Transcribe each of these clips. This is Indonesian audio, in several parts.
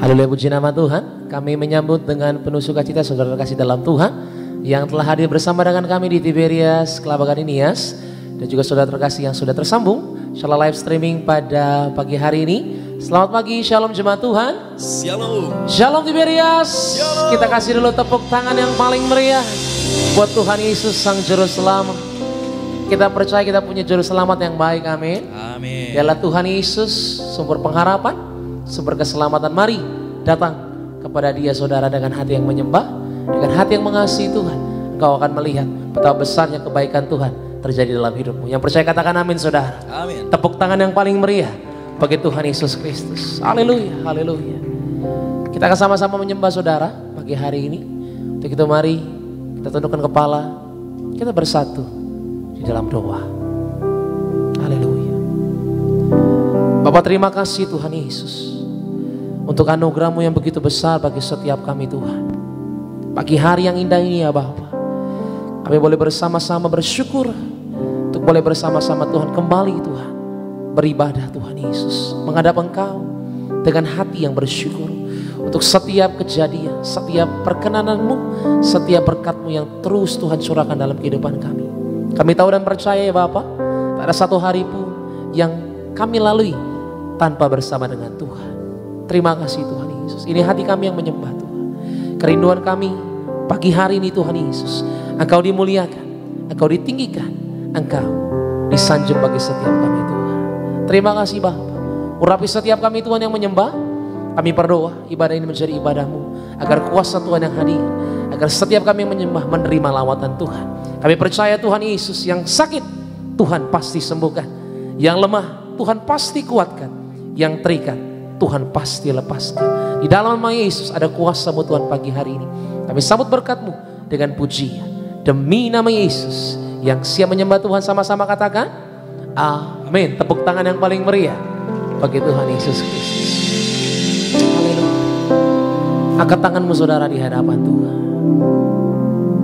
Haleluya, puji nama Tuhan. Kami menyambut dengan penuh sukacita saudara kasih dalam Tuhan yang telah hadir bersama dengan kami di Tiberias Kelabakan Nias, dan juga saudara terkasih yang sudah tersambung secara live streaming pada pagi hari ini. Selamat pagi, shalom jemaat Tuhan. Shalom. Shalom Tiberias. Shalom. Kita kasih dulu tepuk tangan yang paling meriah buat Tuhan Yesus Sang Juru Selamat. Kita percaya kita punya Juru Selamat yang baik, amin. Amin. Dialah Tuhan Yesus, sumber pengharapan, sumber keselamatan. Mari datang kepada Dia saudara dengan hati yang menyembah, dengan hati yang mengasihi Tuhan. Engkau akan melihat betapa besarnya kebaikan Tuhan terjadi dalam hidupmu. Yang percaya katakan amin saudara. Amin. Tepuk tangan yang paling meriah bagi Tuhan Yesus Kristus. Haleluya, haleluya. Kita akan sama-sama menyembah saudara pagi hari ini. Untuk itu mari kita tundukkan kepala, kita bersatu di dalam doa. Haleluya. Bapak, terima kasih Tuhan Yesus untuk anugerah-Mu yang begitu besar bagi setiap kami Tuhan. Pagi hari yang indah ini ya Bapak, kami boleh bersama-sama bersyukur untuk boleh bersama-sama Tuhan kembali Tuhan beribadah Tuhan Yesus, menghadap Engkau dengan hati yang bersyukur untuk setiap kejadian, setiap perkenanan-Mu, setiap berkat-Mu yang terus Tuhan curahkan dalam kehidupan kami. Kami tahu dan percaya ya Bapak, tak ada satu hari pun yang kami lalui tanpa bersama dengan Tuhan. Terima kasih Tuhan Yesus. Ini hati kami yang menyembah Tuhan. Kerinduan kami pagi hari ini Tuhan Yesus, Engkau dimuliakan, Engkau ditinggikan, Engkau disanjung bagi setiap kami Tuhan. Terima kasih Bapa. Urapi setiap kami Tuhan yang menyembah. Kami berdoa ibadah ini menjadi ibadah-Mu, agar kuasa Tuhan yang hadir, agar setiap kami yang menyembah menerima lawatan Tuhan. Kami percaya Tuhan Yesus, yang sakit Tuhan pasti sembuhkan, yang lemah Tuhan pasti kuatkan, yang terikat Tuhan pasti lepaskan. Di dalam nama Yesus ada kuasa-Mu Tuhan pagi hari ini. Kami sambut berkat-Mu dengan pujian demi nama Yesus. Yang siap menyembah Tuhan sama-sama katakan amin. Tepuk tangan yang paling meriah bagi Tuhan Yesus Kristus. Haleluya. Angkat tanganmu saudara di hadapan Tuhan.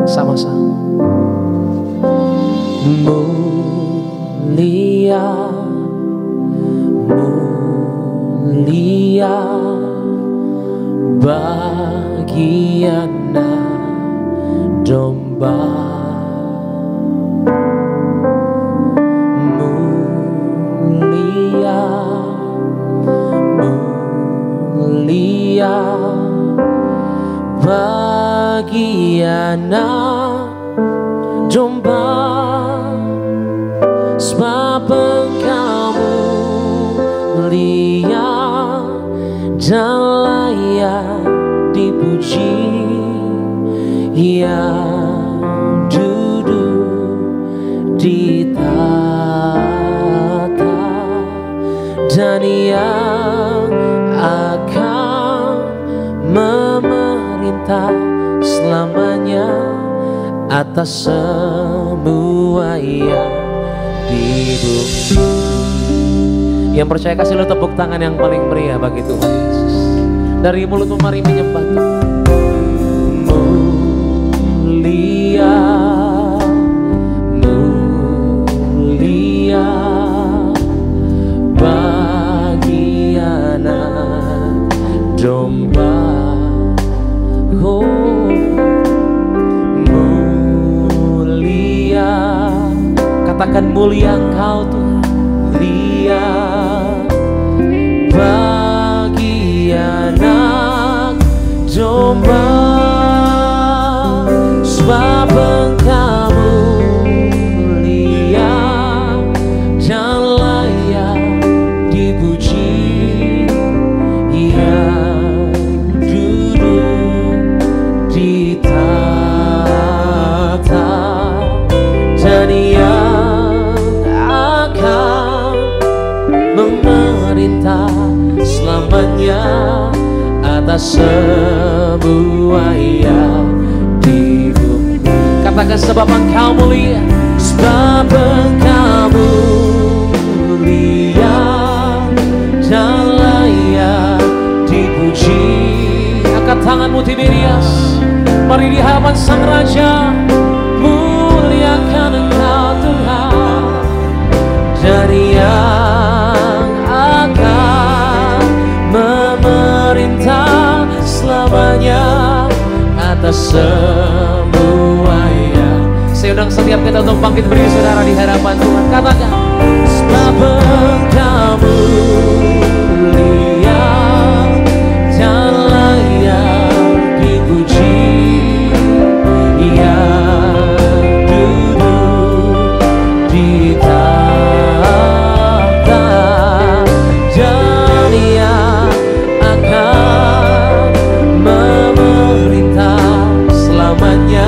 Sama-sama. Mulia, mulia bagi anak domba. Mulia, mulia bagi anak domba, sebab Engkau mulia dan layak dipuji, yang duduk di tahta dan yang akan memerintah selamanya atas semua yang di bumi. Yang percaya kasih lo tepuk tangan yang paling meriah bagi Tuhan Yesus. Dari mulutmu mari menyembah Tuhan. Mulia, mulia bagi anak domba. Oh, mulia, katakan mulia Engkau Tuhan. Mulia bagi anak domba, sebab Engkau mulia dan layak dipuji, yang duduk di tahta dan yang akan memerintah selamanya atas semua yang di bumi. Katakan sebab Engkau mulia, sebab Engkau mulia dan layak dipuji. Angkat tanganmu Tiberias, mari di hadapan Sang Raja, muliakan Engkau Tuhan, dari yang akan memerintah semuanya, atas semuanya. Saya undang setiap kita untuk bangkit berdiri saudara di hadapan Tuhan. Katakan, sebab Engkau mulia dan layak dipuji, yang duduk di tahta, dan yang akan memerintah selamanya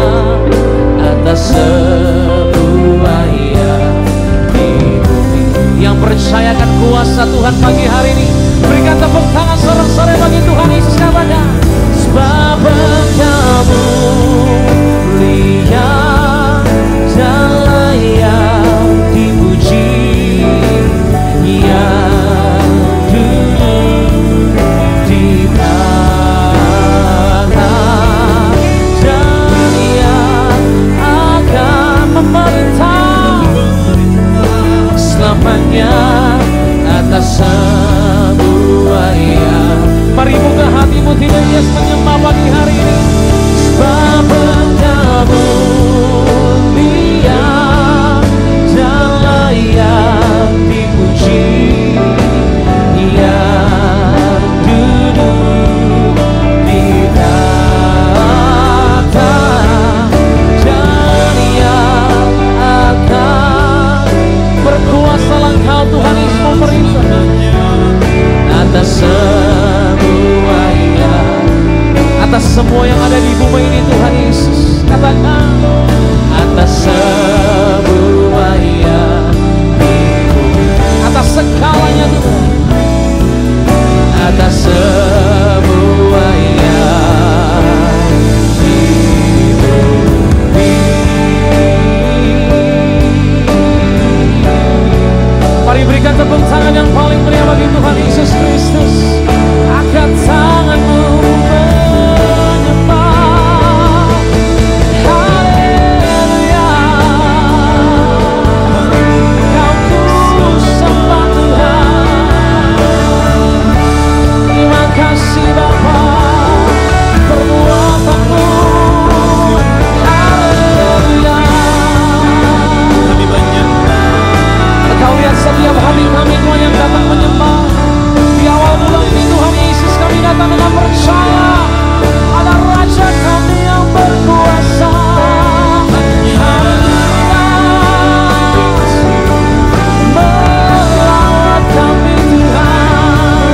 atas sebuah yang di bumi. Yang percayakan kuasa Tuhan pagi hari ini, berikan tepuk tangan sorak-sorai bagi Tuhan Yesus. Katakan, sebab Engkau mulia dan layak dipuji, yang duduk di tahta, dan yang akan memerintah selamanya atas sebuah yang. Mari buka hatimu, tidak hias menyembah pagi hari ini. Sebab Engkau mulia dan layak dipuji, yang duduk di tahta, dan yang akan berkuasa. Engkau Tuhan Yesus memerintah atas semua yang, atas semua yang ada di bumi ini Tuhan Yesus. Katakan, atas semua yang di bumi, atas segalanya Tuhan, atas semua yang di bumi. Mari berikan tepuk tangan yang paling meriah bagi Tuhan Yesus Kristus. Angkat tanganmu menyembah. Haleluya. Kau ku sembah Tuhan. Terima kasih Bapa, perbuatanmu. Haleluya. Kau lihat setiap hari kami Tuhan yang datang menyembah. Di awal bulan ini Tuhan Yesus, kami datang dengan percaya ada Raja kami yang berkuasa. Melawat kami Tuhan,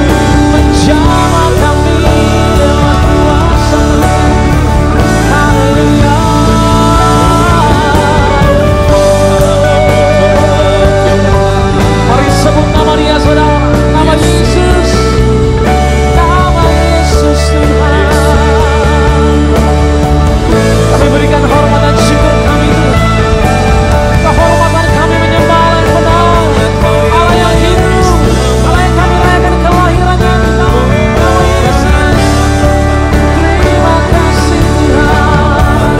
menjamah kami dengan kuasa. Haleluya. Mari sebut nama Dia saudara, nama Yesus, nama Yesus Tuhan. Kami berikan hormat dan syukur kami Tuhan. Kehormatan kami menyembah Allah yang benar, Allah yang hidup, Allah yang kami rayakan kelahirannya di nama Yesus. Terima kasih Tuhan.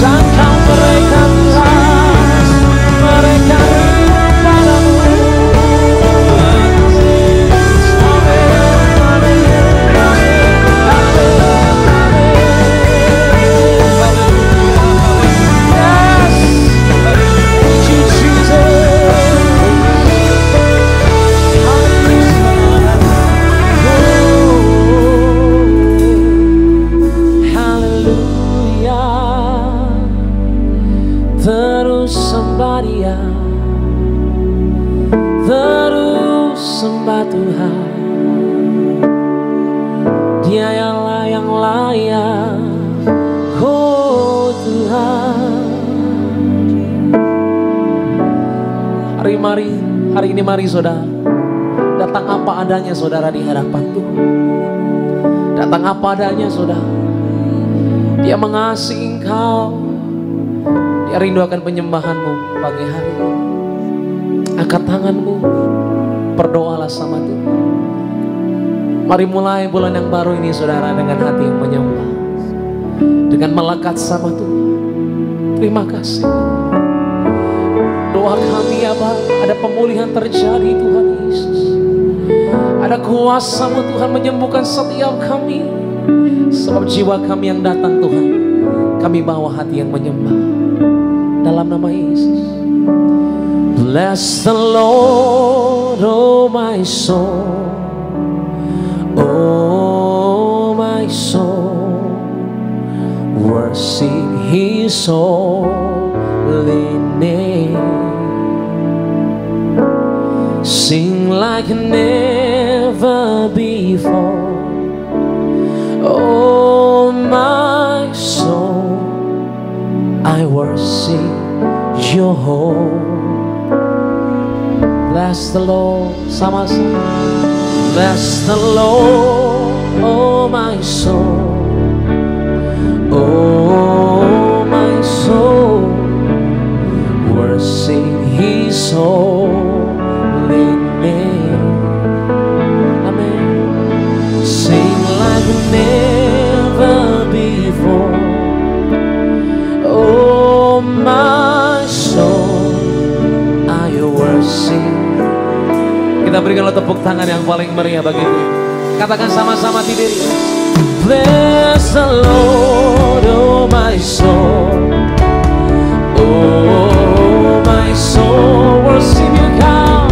Jangkau mereka Tuhan, mereka hidup padamu. Yes, thank you Jesus. Haleluya. Terus sembah Dia, terus sembah Tuhan. Dia yang layak, oh Tuhan. Hari ini mari saudara, datang apa adanya saudara di hadapan Tuhan. Datang apa adanya saudara. Dia mengasihi engkau. Dia rindu akan penyembahanmu pagi hari ini. Angkat tanganmu, berdoalah sama Tuhan. Mari mulai bulan yang baru ini saudara dengan hati yang menyembah, dengan melekat sama Tuhan. Terima kasih. Doa kami ya Bapa, ada pemulihan terjadi Tuhan Yesus. Ada kuasa-Mu Tuhan menyembuhkan setiap kami. Sebab jiwa kami yang datang Tuhan, kami bawa hati yang menyembah. Dalam nama Yesus. Bless the Lord, oh my soul. Oh my soul, worship His holy name. Sing like never before. Oh my soul, I worship Your holy. Bless the Lord, sama-sama. Bless the Lord, oh my soul. Oh my soul, worship His holy name. Amen. Sing like never before. Oh my soul, I worship. Kita berikanlah tepuk tangan yang paling meriah bagi Dia. Katakan sama-sama Tiberias. Bless the Lord, oh my soul. Oh my soul, worship You God.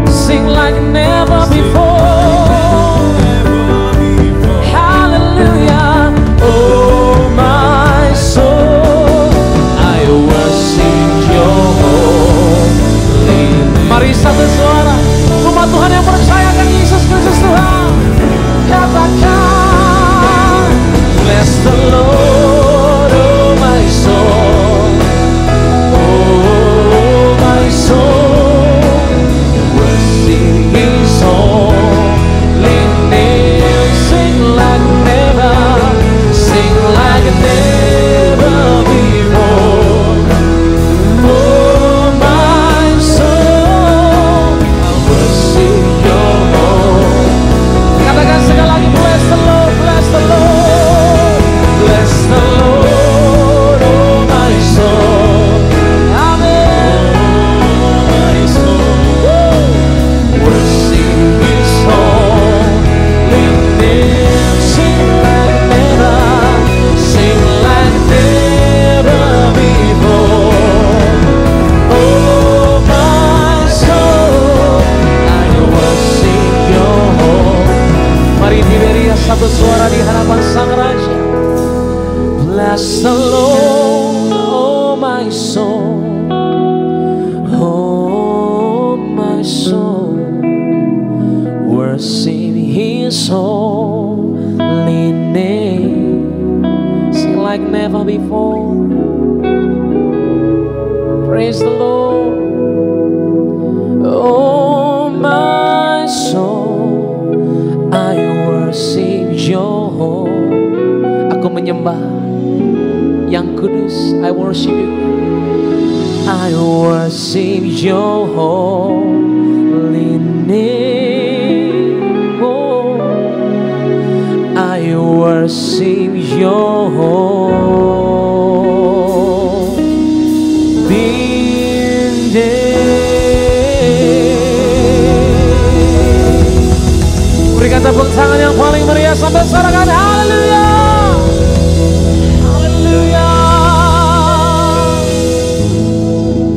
Sing like never before. Hallelujah. Oh my soul, I worship Your holy name. Mari satu suara, rumah Tuhan yang percaya akan Yesus Kristus Tuhan, katakan, bless the Lord, oh my soul. Oh my soul, worship His holy name. Sing like never before. Oh my soul, I worship Your holy. Katakan sekali lagi, bless the Lord, bless the Lord, bless the Lord, oh my soul. Amen. Oh my soul, worship His holy name. Sing like never before. Oh my soul, I worship Your holy. Mari Tiberias satu suara di hadapan Sang Raja. Bless the Lord, oh my soul. Oh my soul, worship His holy name. Sing like never before. Praise the Lord. Oh my soul, I worship Your holy. Aku menyembah Yang kudus. I worship You. I worship Your holy name. Oh, I worship Your holy name. Berikan tepuk tangan yang paling meriah sampai sorakan haleluya. Haleluya.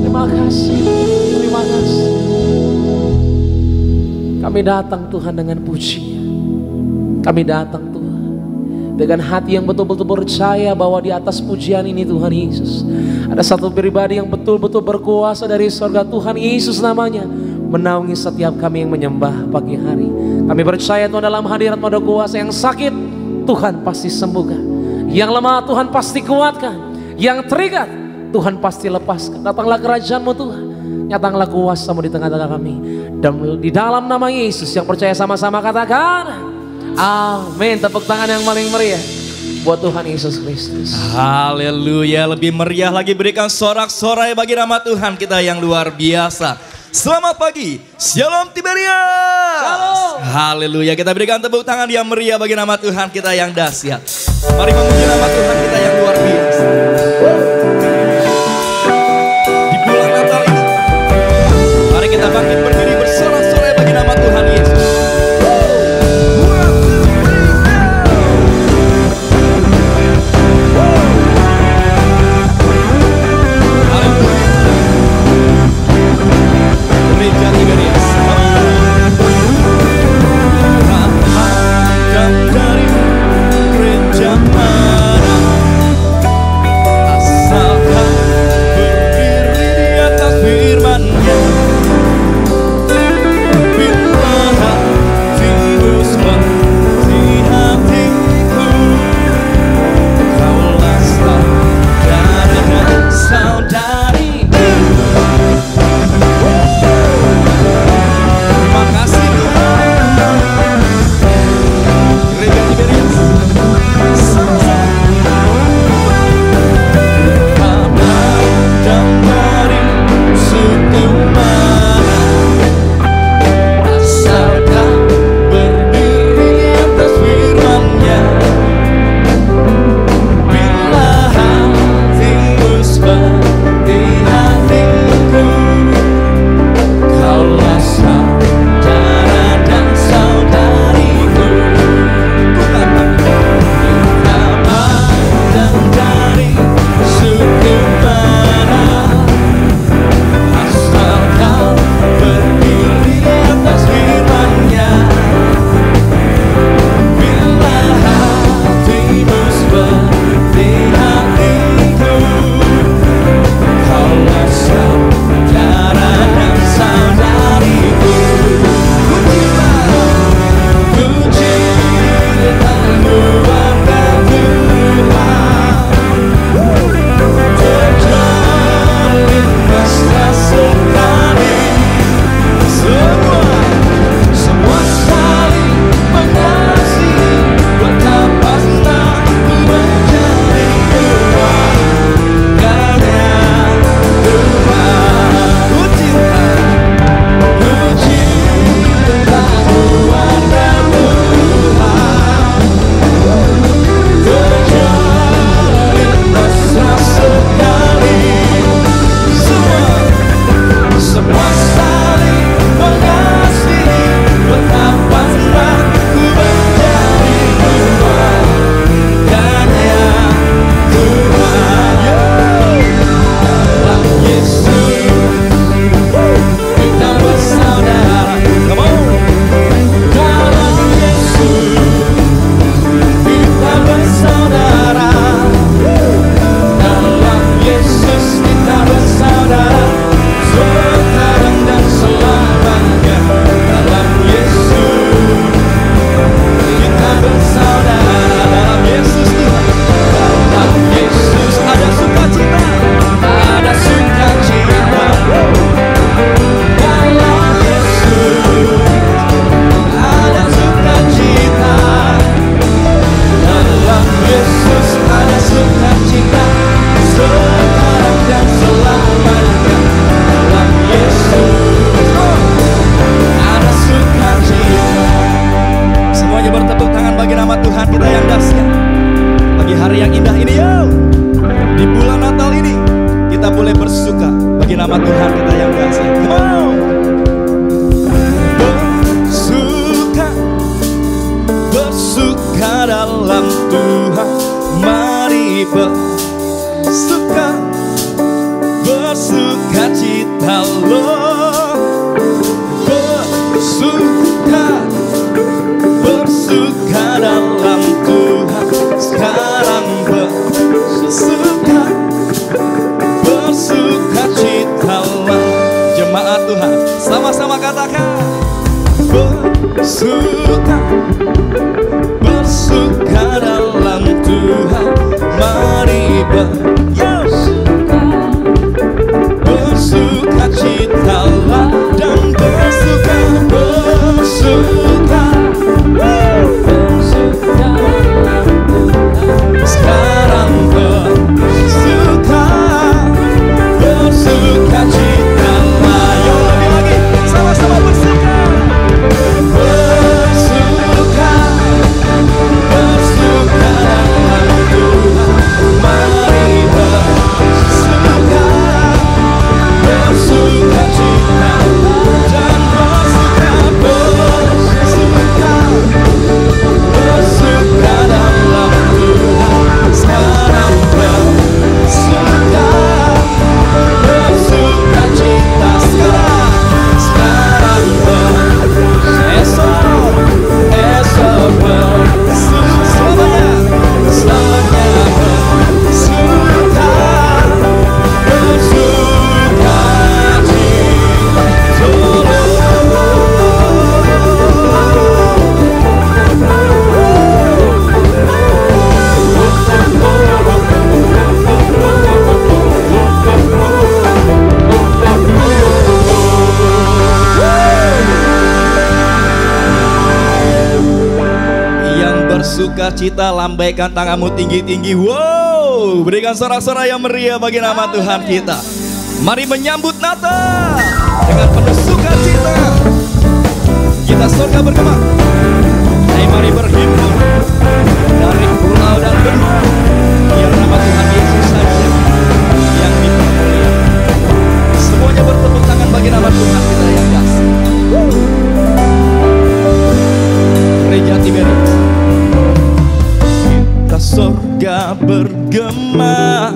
Terima kasih. Terima kasih. Kami datang Tuhan dengan pujian. Kami datang Tuhan dengan hati yang betul-betul percaya bahwa di atas pujian ini Tuhan Yesus ada satu pribadi yang betul-betul berkuasa dari surga. Tuhan Yesus namanya menaungi setiap kami yang menyembah pagi hari. Kami percaya Tuhan dalam hadirat-Mu ada kuasa. Yang sakit Tuhan pasti sembuhkan, yang lemah Tuhan pasti kuatkan, yang terikat Tuhan pasti lepaskan. Datanglah kerajaan-Mu Tuhan, nyatakanlah kuasa-Mu di tengah-tengah kami. Dan di dalam nama Yesus yang percaya sama-sama katakan amin. Tepuk tangan yang paling meriah buat Tuhan Yesus Kristus. Haleluya. Lebih meriah lagi berikan sorak-sorai bagi nama Tuhan kita yang luar biasa. Selamat pagi, Shalom Tiberias. Shalom. Haleluya. Kita berikan tepuk tangan yang meriah bagi nama Tuhan kita yang dahsyat. Mari memuji nama Tuhan kita yang luar biasa. boleh bersuka bagi nama Tuhan kita yang kasih. Come on. Bersuka, bersuka dalam Tuhan. Mari bersuka, bersuka cita loh. Bersuka, bersuka dalam Tuhan. Sekarang bersuka, bersuka citalah. Jemaat Tuhan, sama-sama katakan. Bersuka, bersuka dalam Tuhan. Mari bersuka, bersuka citalah. Dan bersuka, bersuka, bersuka dalam Tuhan. Sekarang bersuka, bersuka citalah. Yuk lebih lagi, sama-sama bersuka. Bersuka, bersuka dalam Tuhan. Mari bersuka, bersuka citalah. Dan bersuka, bersuka, bersuka dalam Tuhan. Sekarang bersuka, bersuka cita. Sekarang esok, esok bersuka. Selamanya, selamanya bersuka, bersuka yang bersuka cita, lambaikan tanganmu tinggi-tinggi. Wow, berikan sorak-sorai yang meriah bagi nama Tuhan kita. Mari menyambut Natal dengan penuh sukacita. Kita surga bergema. Hai, mari berhimpun dari pulau dan benua. Biar nama Tuhan Yesus saja yang dipermuliakan. Semuanya bertepuk tangan bagi nama Tuhan kita yang kasih. Gereja Tiberias, kita surga bergema.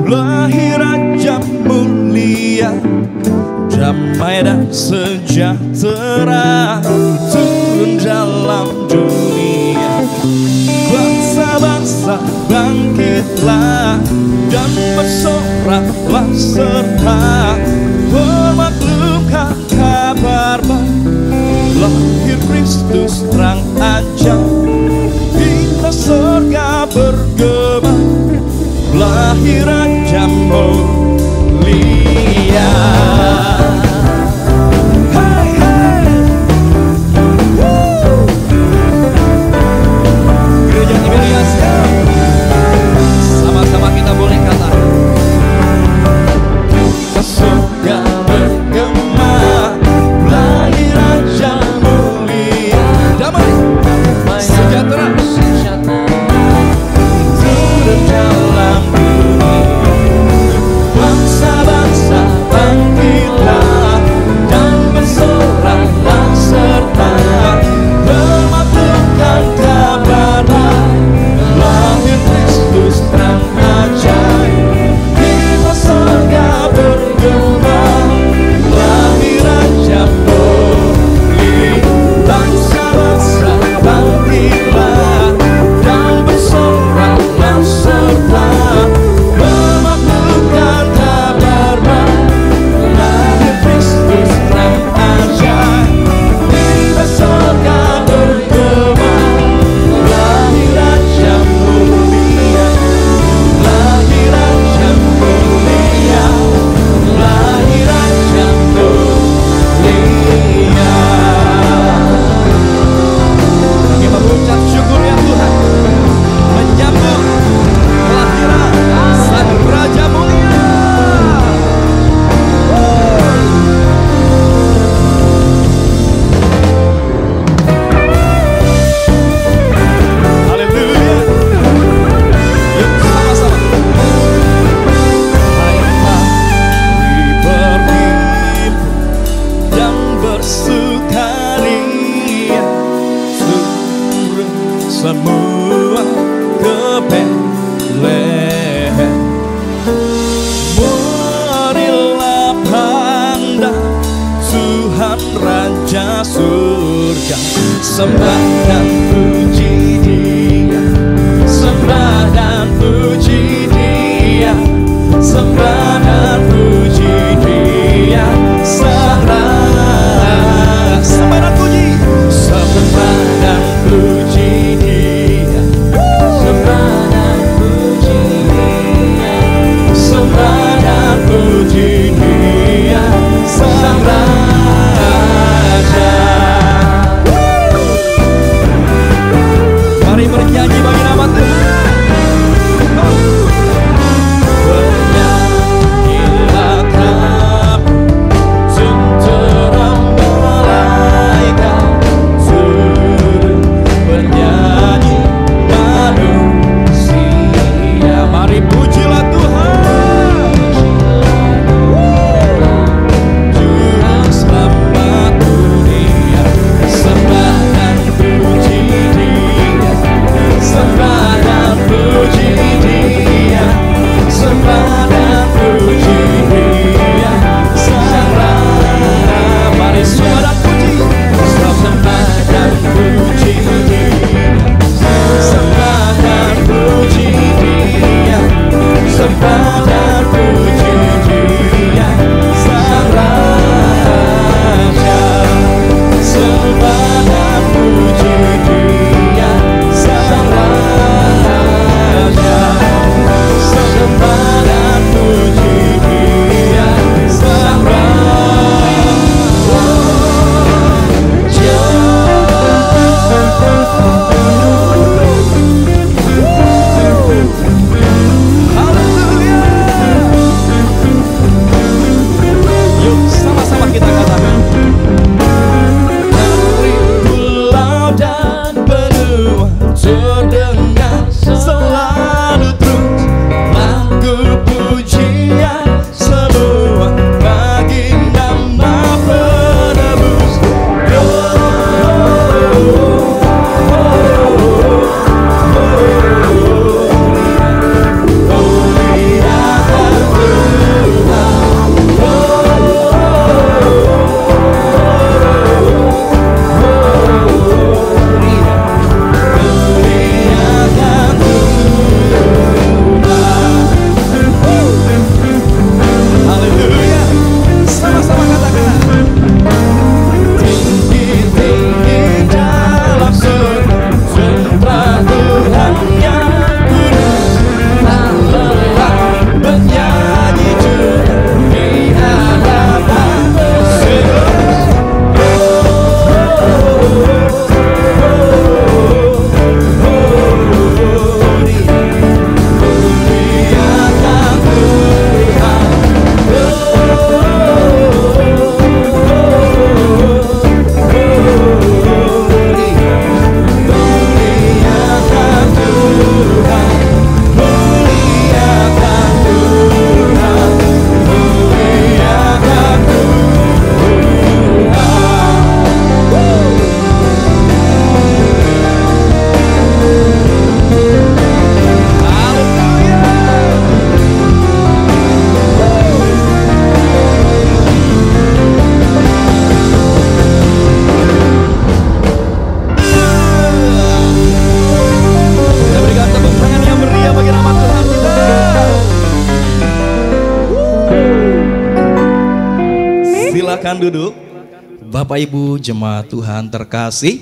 Lahir Raja mulia, damai dan sejahtera turun dalam dunia. Bangsa-bangsa bangkitlah dan bersoraklah serta memaklumkan kabar baik. Lahir Kristus terang aja, kita surga bergema. Lahir Raja mulia. Hey, hey. Woo. Gereja Tiberias, sama-sama kita boleh kata. Kita surga bergema. Lahir Raja mulia. Damai, sejahtera turun dalam dunia. Bangsa-bangsa bangkitlah sembah dan puji Dia, sembah dan puji Dia, sembah dan puji Dia, Sang Raja. Sembah dan puji, sembah dan puji Dia, sembah dan puji Dia, sembah dan puji Dia, Sang Raja. Mari bernyanyi bagi nama Tuhan. Bernyanyilah kamu, tenteram malaikat, turun bernyanyi manusia. Mari pujilah Tuhan, Juru Selamat dunia. Sembah dan puji Dia, sembah dan puji Dia, sembah dan puji Dia, Sang Raja. Mari sembah dan puji, sembah dan puji Dia, sembah dan puji Dia, sembah dan puji Dia, Sang Raja. Sembah dan puji Dia, Sang Raja. Sembah dan puji Dia, Sang Haleluya. Yuk sama-sama kita katakan. Dari pulau dan benua terdengar selalu terus lagu pujian semua bagi nama penebus. Haleluya. Sama-sama katakan. Tinggi-tinggi dalam surga, sembah Tuhan yang kudus. Tak lelah bernyanyi juga di hadapan Yesus. Muliakan Tuhan. Muliakan Tuhan, muliakan Tuhan, muliakan Tuhan. Kita berikan tepuk tangan yang meriah bagi nama Tuhan kita. Silakan duduk. Bapak Ibu jemaat Tuhan terkasih,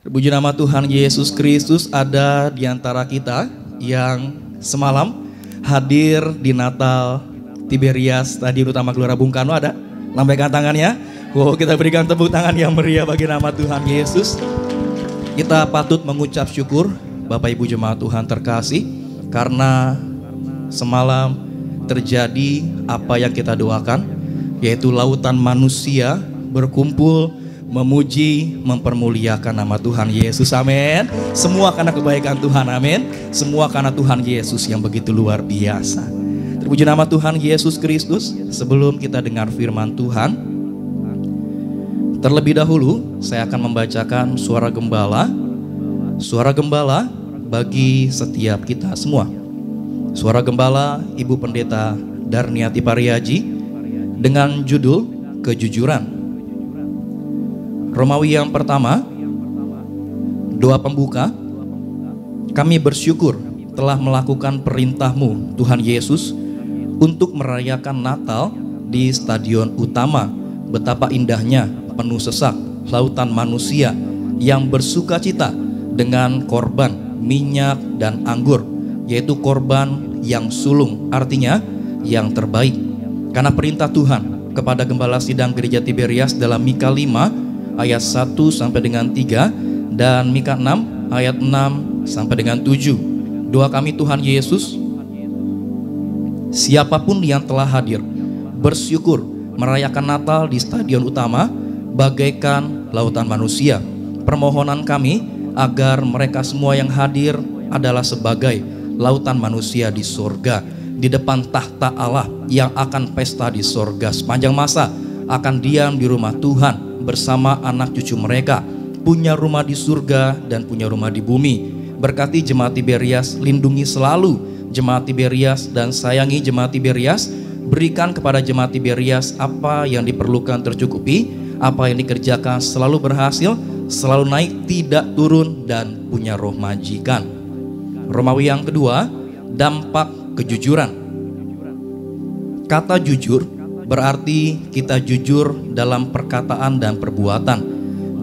terpuji nama Tuhan Yesus Kristus ada di antara kita yang semalam hadir di Natal Tiberias Stadion Utama Gelora Bung Karno. Ada? Lambaikan tangannya. Wow, kita berikan tepuk tangan yang meriah bagi nama Tuhan Yesus. Kita patut mengucap syukur Bapak Ibu jemaat Tuhan terkasih, karena semalam terjadi apa yang kita doakan, yaitu lautan manusia berkumpul memuji, mempermuliakan nama Tuhan Yesus. Amin. Semua karena kebaikan Tuhan. Amin. Semua karena Tuhan Yesus yang begitu luar biasa. Terpuji nama Tuhan Yesus Kristus. Sebelum kita dengar firman Tuhan, terlebih dahulu saya akan membacakan suara gembala. Suara gembala bagi setiap kita semua. Suara gembala Ibu Pendeta Darniati Pariaji dengan judul Kejujuran. Romawi yang pertama Doa pembuka. Kami bersyukur telah melakukan perintah-Mu Tuhan Yesus untuk merayakan Natal di stadion utama. Betapa indahnya, penuh sesak, lautan manusia yang bersukacita dengan korban minyak dan anggur, yaitu korban yang sulung, artinya yang terbaik. Karena perintah Tuhan kepada Gembala Sidang Gereja Tiberias dalam Mika 5 ayat 1 sampai dengan 3 dan Mika 6 ayat 6 sampai dengan 7. Doa kami Tuhan Yesus, siapapun yang telah hadir bersyukur merayakan Natal di stadion utama bagaikan lautan manusia. Permohonan kami agar mereka semua yang hadir adalah sebagai lautan manusia di sorga, di depan tahta Allah yang akan pesta di sorga sepanjang masa, akan diam di rumah Tuhan bersama anak cucu mereka, punya rumah di surga dan punya rumah di bumi. Berkati jemaat Tiberias, lindungi selalu jemaat Tiberias dan sayangi jemaat Tiberias. Berikan kepada jemaat Tiberias apa yang diperlukan tercukupi, apa yang dikerjakan selalu berhasil, selalu naik tidak turun, dan punya roh majikan. Romawi yang kedua, dampak kejujuran. Kata jujur berarti kita jujur dalam perkataan dan perbuatan.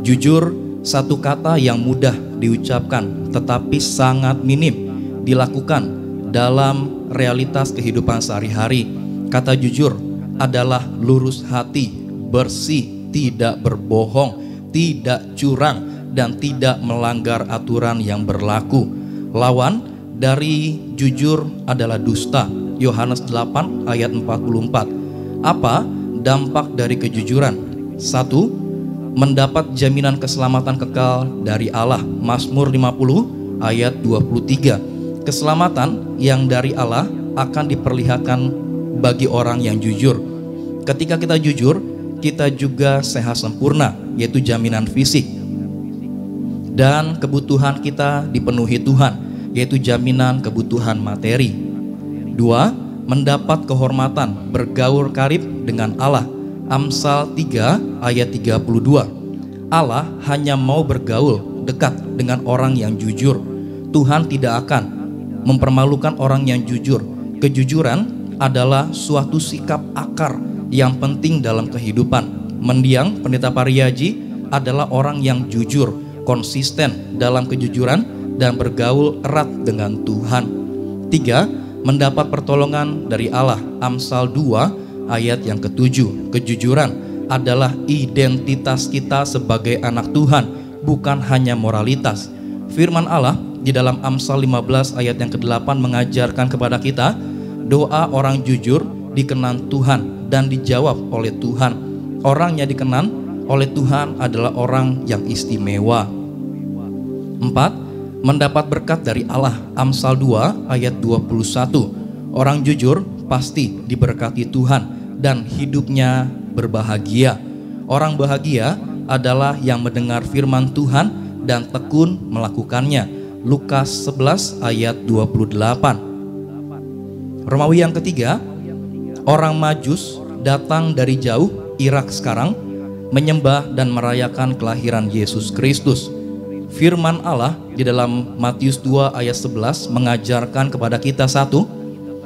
Jujur satu kata yang mudah diucapkan tetapi sangat minim dilakukan dalam realitas kehidupan sehari-hari. Kata jujur adalah lurus hati, bersih, tidak berbohong, tidak curang, dan tidak melanggar aturan yang berlaku. Lawan dari jujur adalah dusta. Yohanes 8 ayat 44. Apa dampak dari kejujuran? 1. Mendapat jaminan keselamatan kekal dari Allah. Mazmur 50 ayat 23. Keselamatan yang dari Allah akan diperlihatkan bagi orang yang jujur. Ketika kita jujur, kita juga sehat sempurna, yaitu jaminan fisik. Dan kebutuhan kita dipenuhi Tuhan, yaitu jaminan kebutuhan materi. 2. Mendapat kehormatan, bergaul karib dengan Allah. Amsal 3 ayat 32. Allah hanya mau bergaul dekat dengan orang yang jujur. Tuhan tidak akan mempermalukan orang yang jujur. Kejujuran adalah suatu sikap akar yang penting dalam kehidupan. Mendiang Pendeta Pariaji adalah orang yang jujur, konsisten dalam kejujuran dan bergaul erat dengan Tuhan. 3. Mendapat pertolongan dari Allah. Amsal 2 ayat yang ke-7. Kejujuran adalah identitas kita sebagai anak Tuhan, bukan hanya moralitas. Firman Allah di dalam Amsal 15 ayat yang ke-8 mengajarkan kepada kita, doa orang jujur dikenan Tuhan dan dijawab oleh Tuhan. Orang yang dikenan oleh Tuhan adalah orang yang istimewa. 4. Mendapat berkat dari Allah. Amsal 2 ayat 21. Orang jujur pasti diberkati Tuhan dan hidupnya berbahagia. Orang bahagia adalah yang mendengar firman Tuhan dan tekun melakukannya. Lukas 11 ayat 28. Romawi yang ketiga, orang Majus datang dari jauh, Irak sekarang, menyembah dan merayakan kelahiran Yesus Kristus. Firman Allah di dalam Matius 2 ayat 11 mengajarkan kepada kita, 1.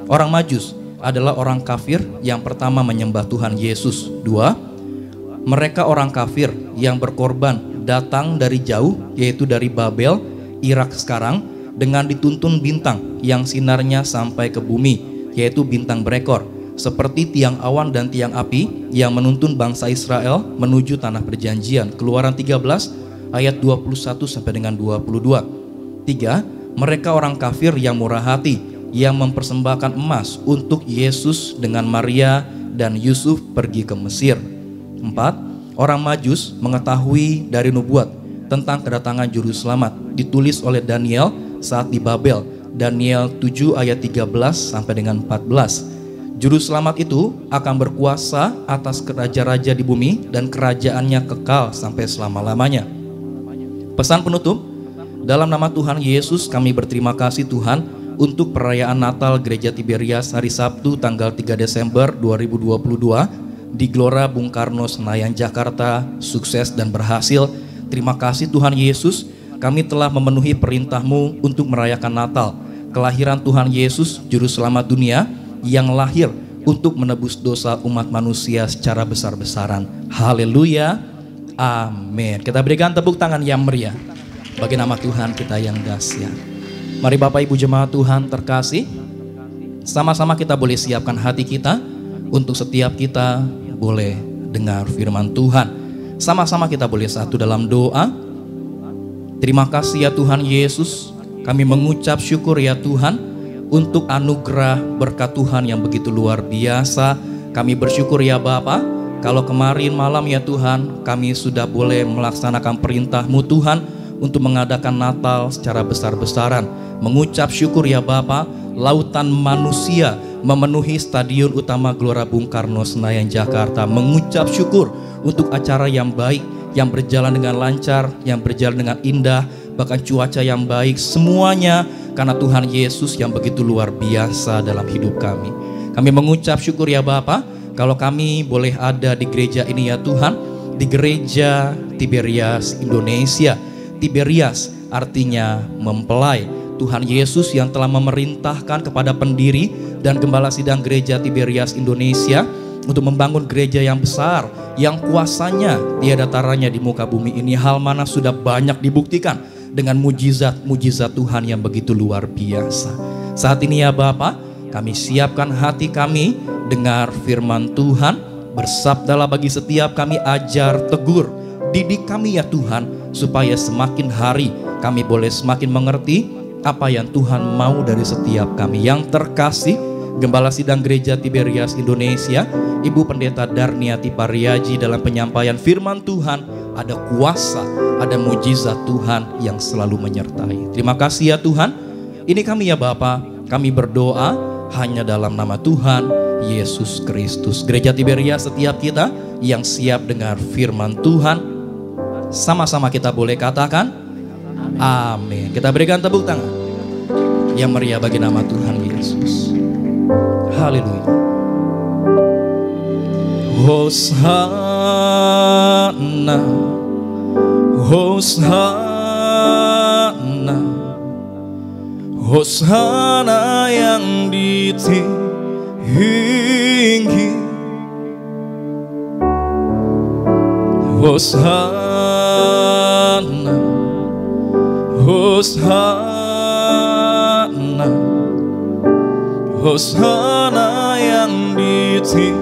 Orang Majus adalah orang kafir yang pertama menyembah Tuhan Yesus. 2. Mereka orang kafir yang berkorban datang dari jauh, yaitu dari Babel, Irak sekarang, dengan dituntun bintang yang sinarnya sampai ke bumi, yaitu bintang berekor, seperti tiang awan dan tiang api yang menuntun bangsa Israel menuju tanah perjanjian. Keluaran 13 ayat 21 sampai dengan 22. 3. Mereka orang kafir yang murah hati, yang mempersembahkan emas untuk Yesus dengan Maria dan Yusuf pergi ke Mesir. 4. Orang Majus mengetahui dari nubuat tentang kedatangan Juru Selamat, ditulis oleh Daniel saat di Babel. Daniel 7 ayat 13 sampai dengan 14. Juru Selamat itu akan berkuasa atas raja-raja di bumi dan kerajaannya kekal sampai selama-lamanya. Pesan penutup, dalam nama Tuhan Yesus kami berterima kasih Tuhan untuk perayaan Natal Gereja Tiberias hari Sabtu tanggal 3 Desember 2022 di Gelora Bung Karno, Senayan, Jakarta. Sukses dan berhasil. Terima kasih Tuhan Yesus, kami telah memenuhi perintah-Mu untuk merayakan Natal, kelahiran Tuhan Yesus, Juru Selamat dunia, yang lahir untuk menebus dosa umat manusia secara besar-besaran. Haleluya, amin. Kita berikan tepuk tangan yang meriah bagi nama Tuhan kita yang dahsyat. Mari Bapak Ibu jemaat Tuhan terkasih, sama-sama kita boleh siapkan hati kita untuk setiap kita boleh dengar firman Tuhan. Sama-sama kita boleh satu dalam doa. Terima kasih ya Tuhan Yesus, kami mengucap syukur ya Tuhan untuk anugerah berkat Tuhan yang begitu luar biasa. Kami bersyukur ya Bapa, kalau kemarin malam ya Tuhan kami sudah boleh melaksanakan perintah-Mu Tuhan untuk mengadakan Natal secara besar-besaran. Mengucap syukur ya Bapa, lautan manusia memenuhi Stadion Utama Gelora Bung Karno Senayan Jakarta. Mengucap syukur untuk acara yang baik, yang berjalan dengan lancar, yang berjalan dengan indah, bahkan cuaca yang baik, semuanya karena Tuhan Yesus yang begitu luar biasa dalam hidup kami. Kami mengucap syukur ya Bapa, kalau kami boleh ada di gereja ini ya Tuhan, di gereja Tiberias Indonesia. Tiberias artinya mempelai. Tuhan Yesus yang telah memerintahkan kepada pendiri dan gembala sidang gereja Tiberias Indonesia untuk membangun gereja yang besar, yang kuasanya tiada taranya di muka bumi ini. Hal mana sudah banyak dibuktikan dengan mujizat-mujizat Tuhan yang begitu luar biasa. Saat ini ya Bapa, kami siapkan hati kami dengar firman Tuhan. Bersabdalah bagi setiap kami, ajar, tegur, didik kami ya Tuhan, supaya semakin hari kami boleh semakin mengerti apa yang Tuhan mau dari setiap kami. Yang terkasih, Gembala Sidang Gereja Tiberias Indonesia, Ibu Pendeta Darniati Pariaji, dalam penyampaian firman Tuhan ada kuasa, ada mujizat Tuhan yang selalu menyertai. Terima kasih ya Tuhan. Ini kami ya Bapa, kami berdoa hanya dalam nama Tuhan Yesus Kristus. Gereja Tiberias, setiap kita yang siap dengar firman Tuhan, sama-sama kita boleh katakan amin. Kita berikan tepuk tangan yang meriah bagi nama Tuhan Yesus. Haleluya. Hosana, Hosana, Hosana yang ditinggi. Hosana, Hosana, Hosana yang ditinggi.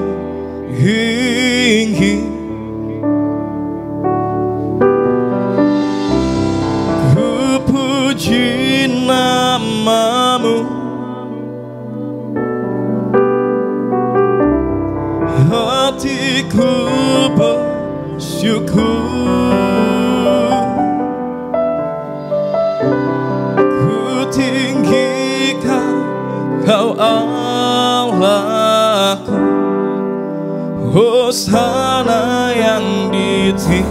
Ku puji nama-Mu, hatiku bersyukur. Ku tinggikan Kau Allahku, Hosana yang ditinggi.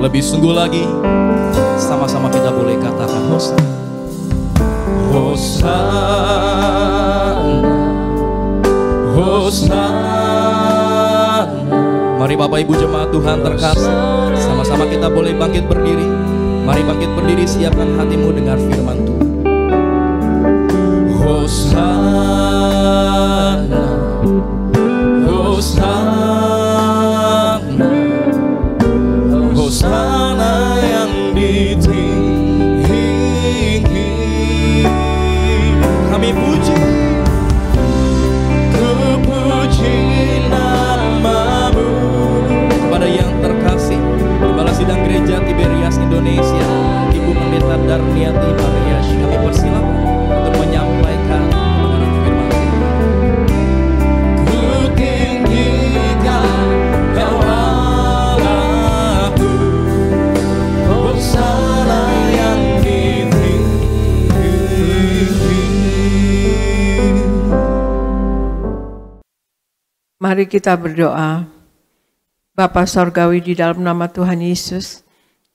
Lebih sungguh lagi, sama-sama kita boleh katakan Hosana, Hosana, Hosana. Mari Bapak Ibu jemaat Tuhan terkasih, sama-sama kita boleh bangkit berdiri. Mari bangkit berdiri, siapkan hatimu dengar firman Tuhan. Hosana, Hosana, Hosana yang ditinggi. Kami puji, ku puji nama-Mu. Kepada yang terkasih, Gembala Sidang Gereja Tiberias Indonesia, Ibu Pendeta Darniati Pariaji, kami persilakan untuk menyampaikan kebenaran firman Tuhan. Ku tinggikan Kau Allahku, Hosana yang ditinggi. Mari kita berdoa. Bapa Sorgawi, di dalam nama Tuhan Yesus,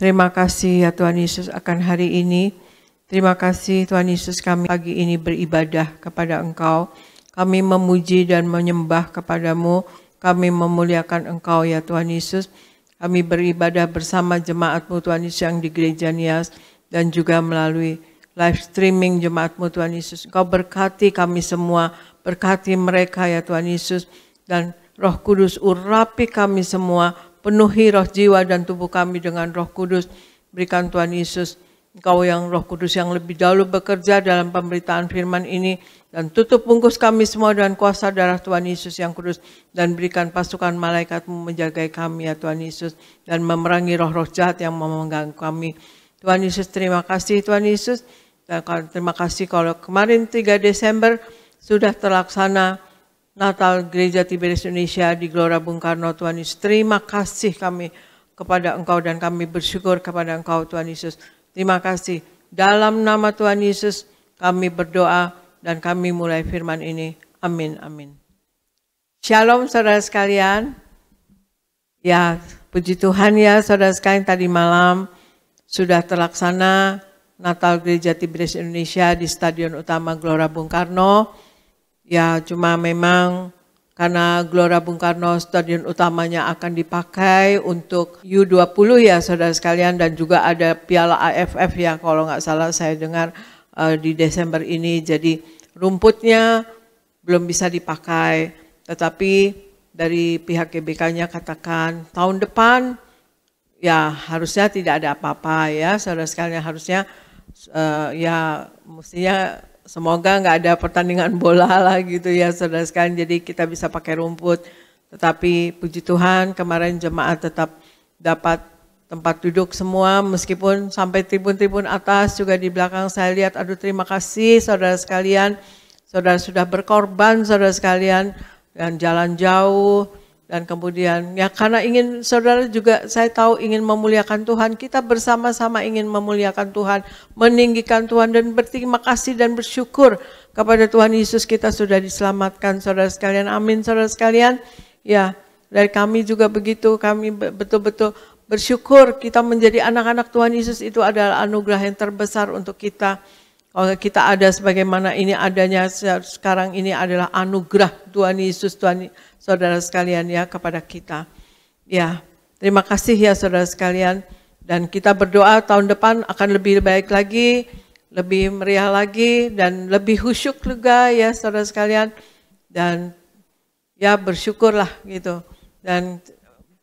terima kasih ya Tuhan Yesus akan hari ini. Terima kasih Tuhan Yesus, kami pagi ini beribadah kepada Engkau. Kami memuji dan menyembah kepada-Mu. Kami memuliakan Engkau ya Tuhan Yesus. kami beribadah bersama jemaat-Mu Tuhan Yesus yang di Gereja Nias dan juga melalui live streaming jemaat-Mu Tuhan Yesus. Engkau berkati kami semua, berkati mereka ya Tuhan Yesus, dan Roh Kudus urapi kami semua, penuhi roh, jiwa dan tubuh kami dengan Roh Kudus. Berikan Tuhan Yesus, Engkau yang Roh Kudus yang lebih dahulu bekerja dalam pemberitaan firman ini, dan tutup bungkus kami semua dengan kuasa darah Tuhan Yesus yang kudus, dan berikan pasukan malaikat-Mu menjagai kami ya Tuhan Yesus, dan memerangi roh-roh jahat yang mengganggu kami. Tuhan Yesus, terima kasih Tuhan Yesus, dan terima kasih kalau kemarin 3 Desember sudah terlaksana Natal Gereja Tiberias Indonesia di Gelora Bung Karno. Tuhan Yesus, terima kasih kami kepada Engkau dan kami bersyukur kepada Engkau Tuhan Yesus. Terima kasih. Dalam nama Tuhan Yesus kami berdoa dan kami mulai firman ini. Amin, amin. Shalom saudara sekalian. Ya, puji Tuhan ya saudara sekalian, tadi malam sudah terlaksana Natal Gereja Tiberias Indonesia di Stadion Utama Gelora Bung Karno. Ya, cuma memang karena Gelora Bung Karno stadion utamanya akan dipakai untuk U20 ya saudara sekalian, dan juga ada Piala AFF ya kalau nggak salah saya dengar di Desember ini. Jadi rumputnya belum bisa dipakai, tetapi dari pihak GBK-nya katakan tahun depan ya harusnya tidak ada apa-apa ya saudara sekalian, harusnya ya mestinya semoga nggak ada pertandingan bola lah gitu ya saudara sekalian, jadi kita bisa pakai rumput. Tetapi puji Tuhan kemarin jemaat tetap dapat tempat duduk semua, meskipun sampai tribun-tribun atas juga di belakang saya lihat. Aduh, terima kasih saudara sekalian, saudara sudah berkorban saudara sekalian, dan jalan jauh, dan kemudian ya karena ingin saudara juga saya tahu ingin memuliakan Tuhan, kita bersama-sama ingin memuliakan Tuhan, meninggikan Tuhan, dan berterima kasih dan bersyukur kepada Tuhan Yesus kita sudah diselamatkan saudara sekalian. Amin saudara sekalian. Ya, dari kami juga begitu, kami betul-betul bersyukur kita menjadi anak-anak Tuhan Yesus, itu adalah anugerah yang terbesar untuk kita. Kalau kita ada sebagaimana ini adanya sekarang ini adalah anugerah Tuhan Yesus, Tuhan saudara sekalian ya kepada kita. Ya, terima kasih ya saudara sekalian, dan kita berdoa tahun depan akan lebih baik lagi, lebih meriah lagi, dan lebih khusyuk juga ya saudara sekalian, dan ya bersyukurlah gitu, dan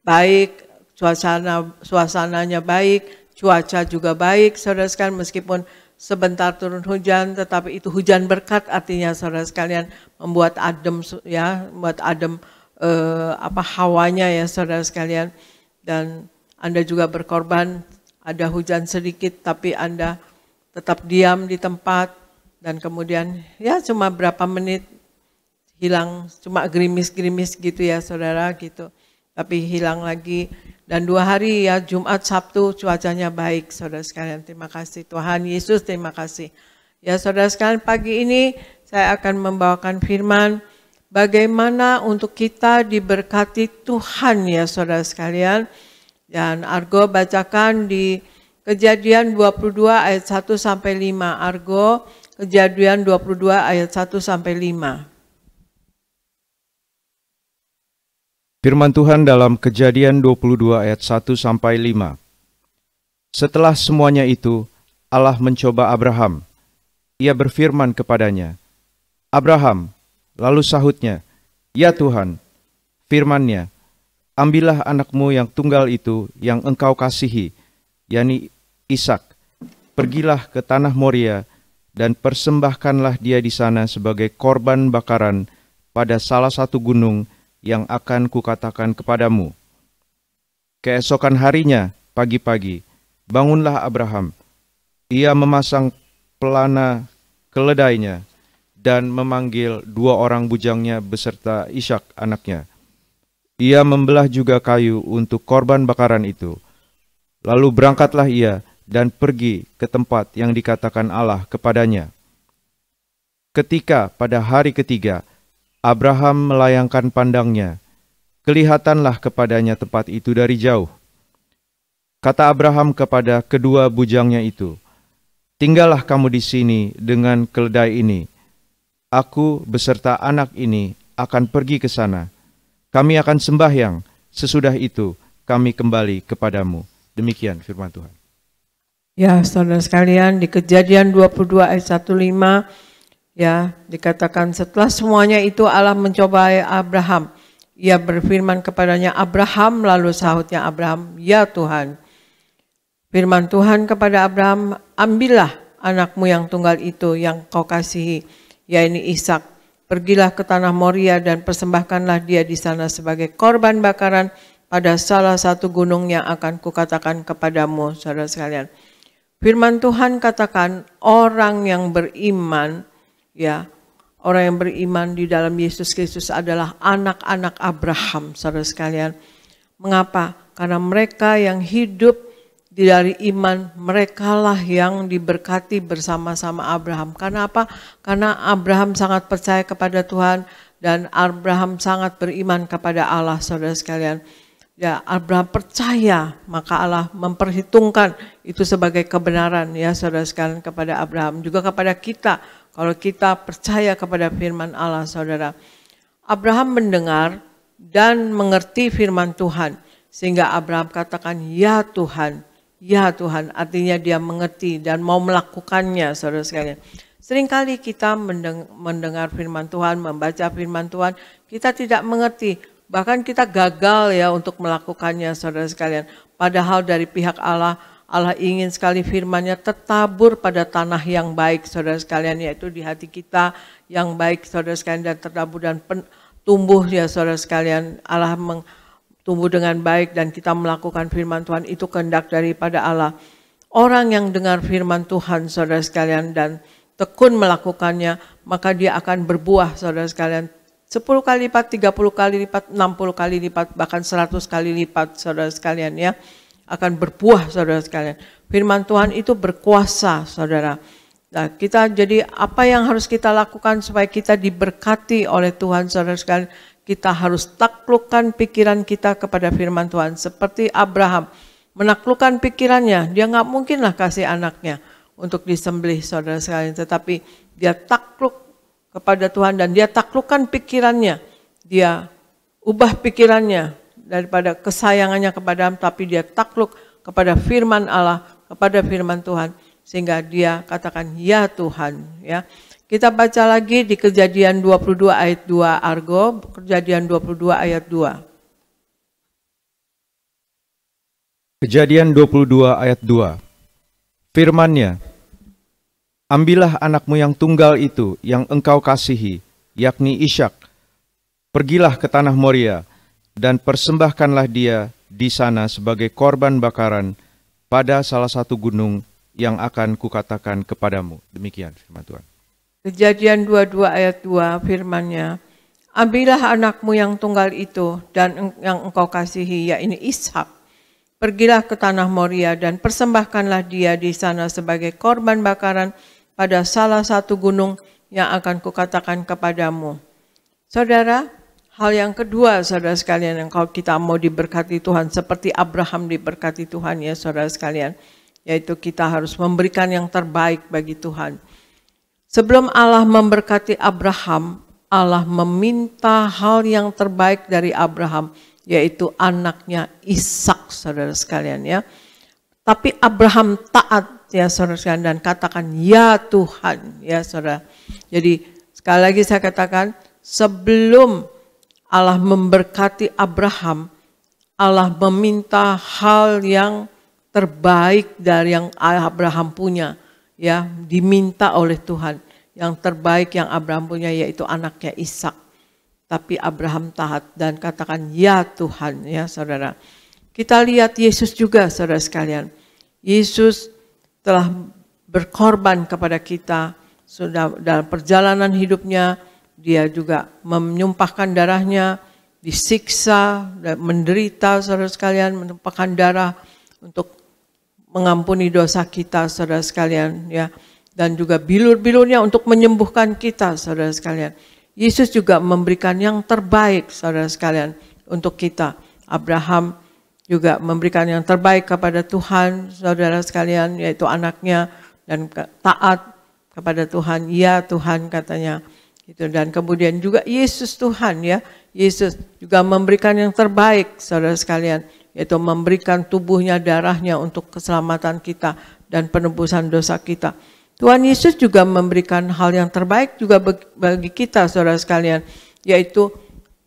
baik. Suasananya baik, cuaca juga baik saudara sekalian, meskipun sebentar turun hujan, tetapi itu hujan berkat, artinya saudara sekalian membuat adem ya, membuat adem hawanya ya saudara sekalian. Dan Anda juga berkorban, ada hujan sedikit tapi Anda tetap diam di tempat, dan kemudian ya cuma berapa menit hilang, cuma gerimis-gerimis gitu ya saudara gitu, tapi hilang lagi. Dan 2 hari ya, Jumat, Sabtu cuacanya baik saudara sekalian. Terima kasih Tuhan Yesus, terima kasih. Ya saudara sekalian, pagi ini saya akan membawakan firman bagaimana untuk kita diberkati Tuhan ya saudara sekalian. Dan Argo bacakan di Kejadian 22 ayat 1 sampai 5. Argo Kejadian 22 ayat 1 sampai 5. Firman Tuhan dalam Kejadian 22 ayat 1 sampai 5. Setelah semuanya itu, Allah mencoba Abraham. Ia berfirman kepadanya, "Abraham," lalu sahutnya, "Ya Tuhan." Firman-Nya, "Ambillah anakmu yang tunggal itu yang engkau kasihi, yakni Ishak. Pergilah ke tanah Moria dan persembahkanlah dia di sana sebagai korban bakaran pada salah satu gunung yang akan kukatakan kepadamu." Keesokan harinya, pagi-pagi, bangunlah Abraham. Ia memasang pelana keledainya dan memanggil 2 orang bujangnya beserta Ishak anaknya. Ia membelah juga kayu untuk korban bakaran itu. Lalu berangkatlah ia dan pergi ke tempat yang dikatakan Allah kepadanya. Ketika pada hari ketiga, Abraham melayangkan pandangnya, kelihatanlah kepadanya tempat itu dari jauh. Kata Abraham kepada kedua bujangnya itu, "Tinggallah kamu di sini dengan keledai ini. Aku beserta anak ini akan pergi ke sana. Kami akan sembahyang. Sesudah itu kami kembali kepadamu. Demikian firman Tuhan. Ya, saudara sekalian, di Kejadian 22 ayat 15 ya, dikatakan setelah semuanya itu Allah mencobai Abraham. Ia berfirman kepadanya, Abraham, lalu sahutnya Abraham, ya Tuhan. Firman Tuhan kepada Abraham, ambillah anakmu yang tunggal itu yang kau kasihi, yaitu Ishak. Pergilah ke tanah Moria dan persembahkanlah dia di sana sebagai korban bakaran pada salah satu gunung yang akan kukatakan kepadamu, saudara sekalian. Firman Tuhan katakan orang yang beriman, ya, orang yang beriman di dalam Yesus Kristus adalah anak-anak Abraham, saudara sekalian. Mengapa? Karena mereka yang hidup dari iman, merekalah yang diberkati bersama-sama Abraham. Karena apa? Karena Abraham sangat percaya kepada Tuhan dan Abraham sangat beriman kepada Allah, saudara sekalian. Ya, Abraham percaya, maka Allah memperhitungkan itu sebagai kebenaran, ya saudara sekalian, kepada Abraham. Juga kepada kita, kalau kita percaya kepada firman Allah, saudara. Abraham mendengar dan mengerti firman Tuhan, sehingga Abraham katakan, ya Tuhan. Ya Tuhan, artinya dia mengerti dan mau melakukannya, saudara sekalian. Seringkali kita mendengar firman Tuhan, membaca firman Tuhan, kita tidak mengerti. Bahkan kita gagal ya untuk melakukannya, saudara sekalian. Padahal dari pihak Allah, Allah ingin sekali firman-Nya tertabur pada tanah yang baik, saudara sekalian, yaitu di hati kita yang baik, saudara sekalian, dan tertabur dan tumbuh ya, saudara sekalian. Allah tumbuh dengan baik dan kita melakukan firman Tuhan, itu kehendak daripada Allah. Orang yang dengar firman Tuhan, saudara sekalian, dan tekun melakukannya, maka dia akan berbuah, saudara sekalian. 10 kali lipat, 30 kali lipat, 60 kali lipat, bahkan 100 kali lipat, saudara sekalian, ya. Akan berbuah, saudara sekalian. Firman Tuhan itu berkuasa, saudara. Nah, kita jadi apa yang harus kita lakukan supaya kita diberkati oleh Tuhan, saudara sekalian? Kita harus taklukkan pikiran kita kepada firman Tuhan. Seperti Abraham menaklukkan pikirannya, dia nggak mungkinlah kasih anaknya untuk disembelih, saudara sekalian. Tetapi dia takluk kepada Tuhan dan dia taklukkan pikirannya. Dia ubah pikirannya daripada kesayangannya kepada Adam, tapi dia takluk kepada firman Allah, kepada firman Tuhan. Sehingga dia katakan, ya Tuhan. Ya. Kita baca lagi di Kejadian 22 ayat 2 Argo, Kejadian 22 ayat 2. Kejadian 22 ayat 2. Firman-Nya, ambillah anakmu yang tunggal itu yang engkau kasihi, yakni Ishak. Pergilah ke tanah Moria dan persembahkanlah dia di sana sebagai korban bakaran pada salah satu gunung yang akan kukatakan kepadamu. Demikian firman Tuhan. Kejadian 22 ayat 2 firman-Nya, ambillah anakmu yang tunggal itu dan yang engkau kasihi, yaitu Ishak. Pergilah ke tanah Moria dan persembahkanlah dia di sana sebagai korban bakaran pada salah satu gunung yang akan kukatakan kepadamu. Saudara, hal yang kedua, saudara sekalian, yang kalau kita mau diberkati Tuhan seperti Abraham diberkati Tuhan, ya saudara sekalian, yaitu kita harus memberikan yang terbaik bagi Tuhan. Sebelum Allah memberkati Abraham, Allah meminta hal yang terbaik dari Abraham, yaitu anaknya Ishak, saudara sekalian, ya. Tapi Abraham taat, ya saudara sekalian, dan katakan, ya Tuhan, ya saudara. Jadi sekali lagi saya katakan, sebelum Allah memberkati Abraham, Allah meminta hal yang terbaik dari yang Abraham punya, ya, diminta oleh Tuhan. Yang terbaik yang Abraham punya yaitu anaknya Ishak. Tapi Abraham taat dan katakan, ya Tuhan, ya saudara. Kita lihat Yesus juga, saudara sekalian. Yesus telah berkorban kepada kita, sudah dalam perjalanan hidupnya, dia juga menyumpahkan darahnya, disiksa, menderita, saudara sekalian, menumpahkan darah untuk mengampuni dosa kita, saudara sekalian, ya. Dan juga bilur-bilurnya untuk menyembuhkan kita, saudara sekalian. Yesus juga memberikan yang terbaik, saudara sekalian, untuk kita. Abraham juga memberikan yang terbaik kepada Tuhan, saudara sekalian, yaitu anaknya, dan taat kepada Tuhan. Ya Tuhan, katanya. Dan kemudian juga Yesus Tuhan, ya. Yesus juga memberikan yang terbaik, saudara sekalian, yaitu memberikan tubuhnya, darahnya untuk keselamatan kita dan penebusan dosa kita. Tuhan Yesus juga memberikan hal yang terbaik juga bagi kita, saudara sekalian, yaitu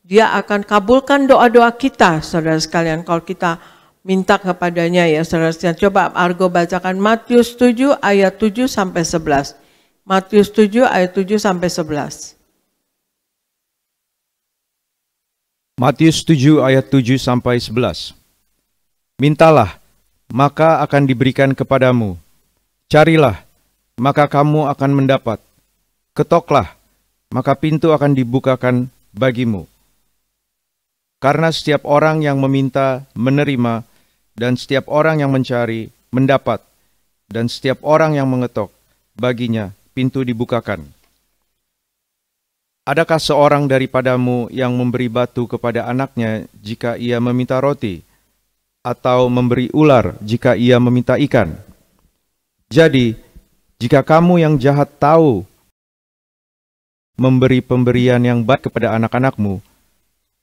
Dia akan kabulkan doa-doa kita, saudara sekalian, kalau kita minta kepadanya ya, saudara sekalian. Coba Argo bacakan Matius 7 ayat 7 sampai 11. Matius 7 ayat 7 sampai 11. Matius 7 ayat 7 sampai 11. Mintalah, maka akan diberikan kepadamu. Carilah, maka kamu akan mendapat. Ketoklah, maka pintu akan dibukakan bagimu. Karena setiap orang yang meminta, menerima, dan setiap orang yang mencari, mendapat, dan setiap orang yang mengetok, baginya pintu dibukakan. Adakah seorang daripadamu yang memberi batu kepada anaknya jika ia meminta roti, atau memberi ular jika ia meminta ikan? Jadi, jika kamu yang jahat tahu memberi pemberian yang baik kepada anak-anakmu,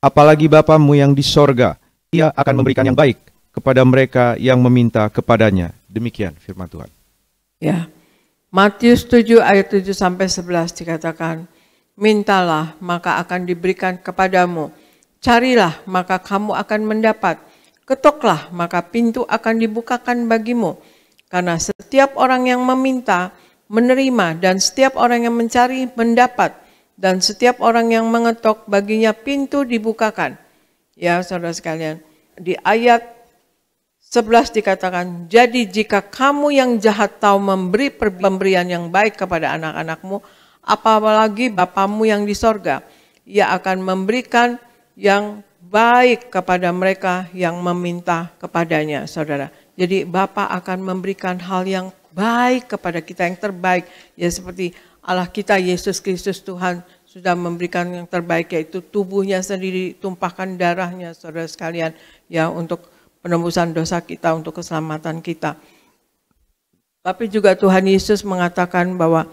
apalagi Bapamu yang di sorga, Ia akan memberikan yang baik kepada mereka yang meminta kepadanya. Demikian firman Tuhan. Ya, Matius 7 ayat 7 sampai 11 dikatakan, mintalah maka akan diberikan kepadamu, carilah maka kamu akan mendapat, ketoklah maka pintu akan dibukakan bagimu. Karena setiap orang yang meminta, menerima, dan setiap orang yang mencari, mendapat. Dan setiap orang yang mengetok, baginya pintu dibukakan. Ya, saudara sekalian, di ayat 11 dikatakan, jadi jika kamu yang jahat tahu memberi pemberian yang baik kepada anak-anakmu, apalagi Bapamu yang di sorga, Ia akan memberikan yang baik kepada mereka yang meminta kepadanya, saudara. Jadi Bapa akan memberikan hal yang baik kepada kita, yang terbaik. Ya, seperti Allah kita Yesus Kristus Tuhan sudah memberikan yang terbaik, yaitu tubuhnya sendiri, tumpahkan darahnya, saudara sekalian, ya, untuk penebusan dosa kita, untuk keselamatan kita. Tapi juga Tuhan Yesus mengatakan bahwa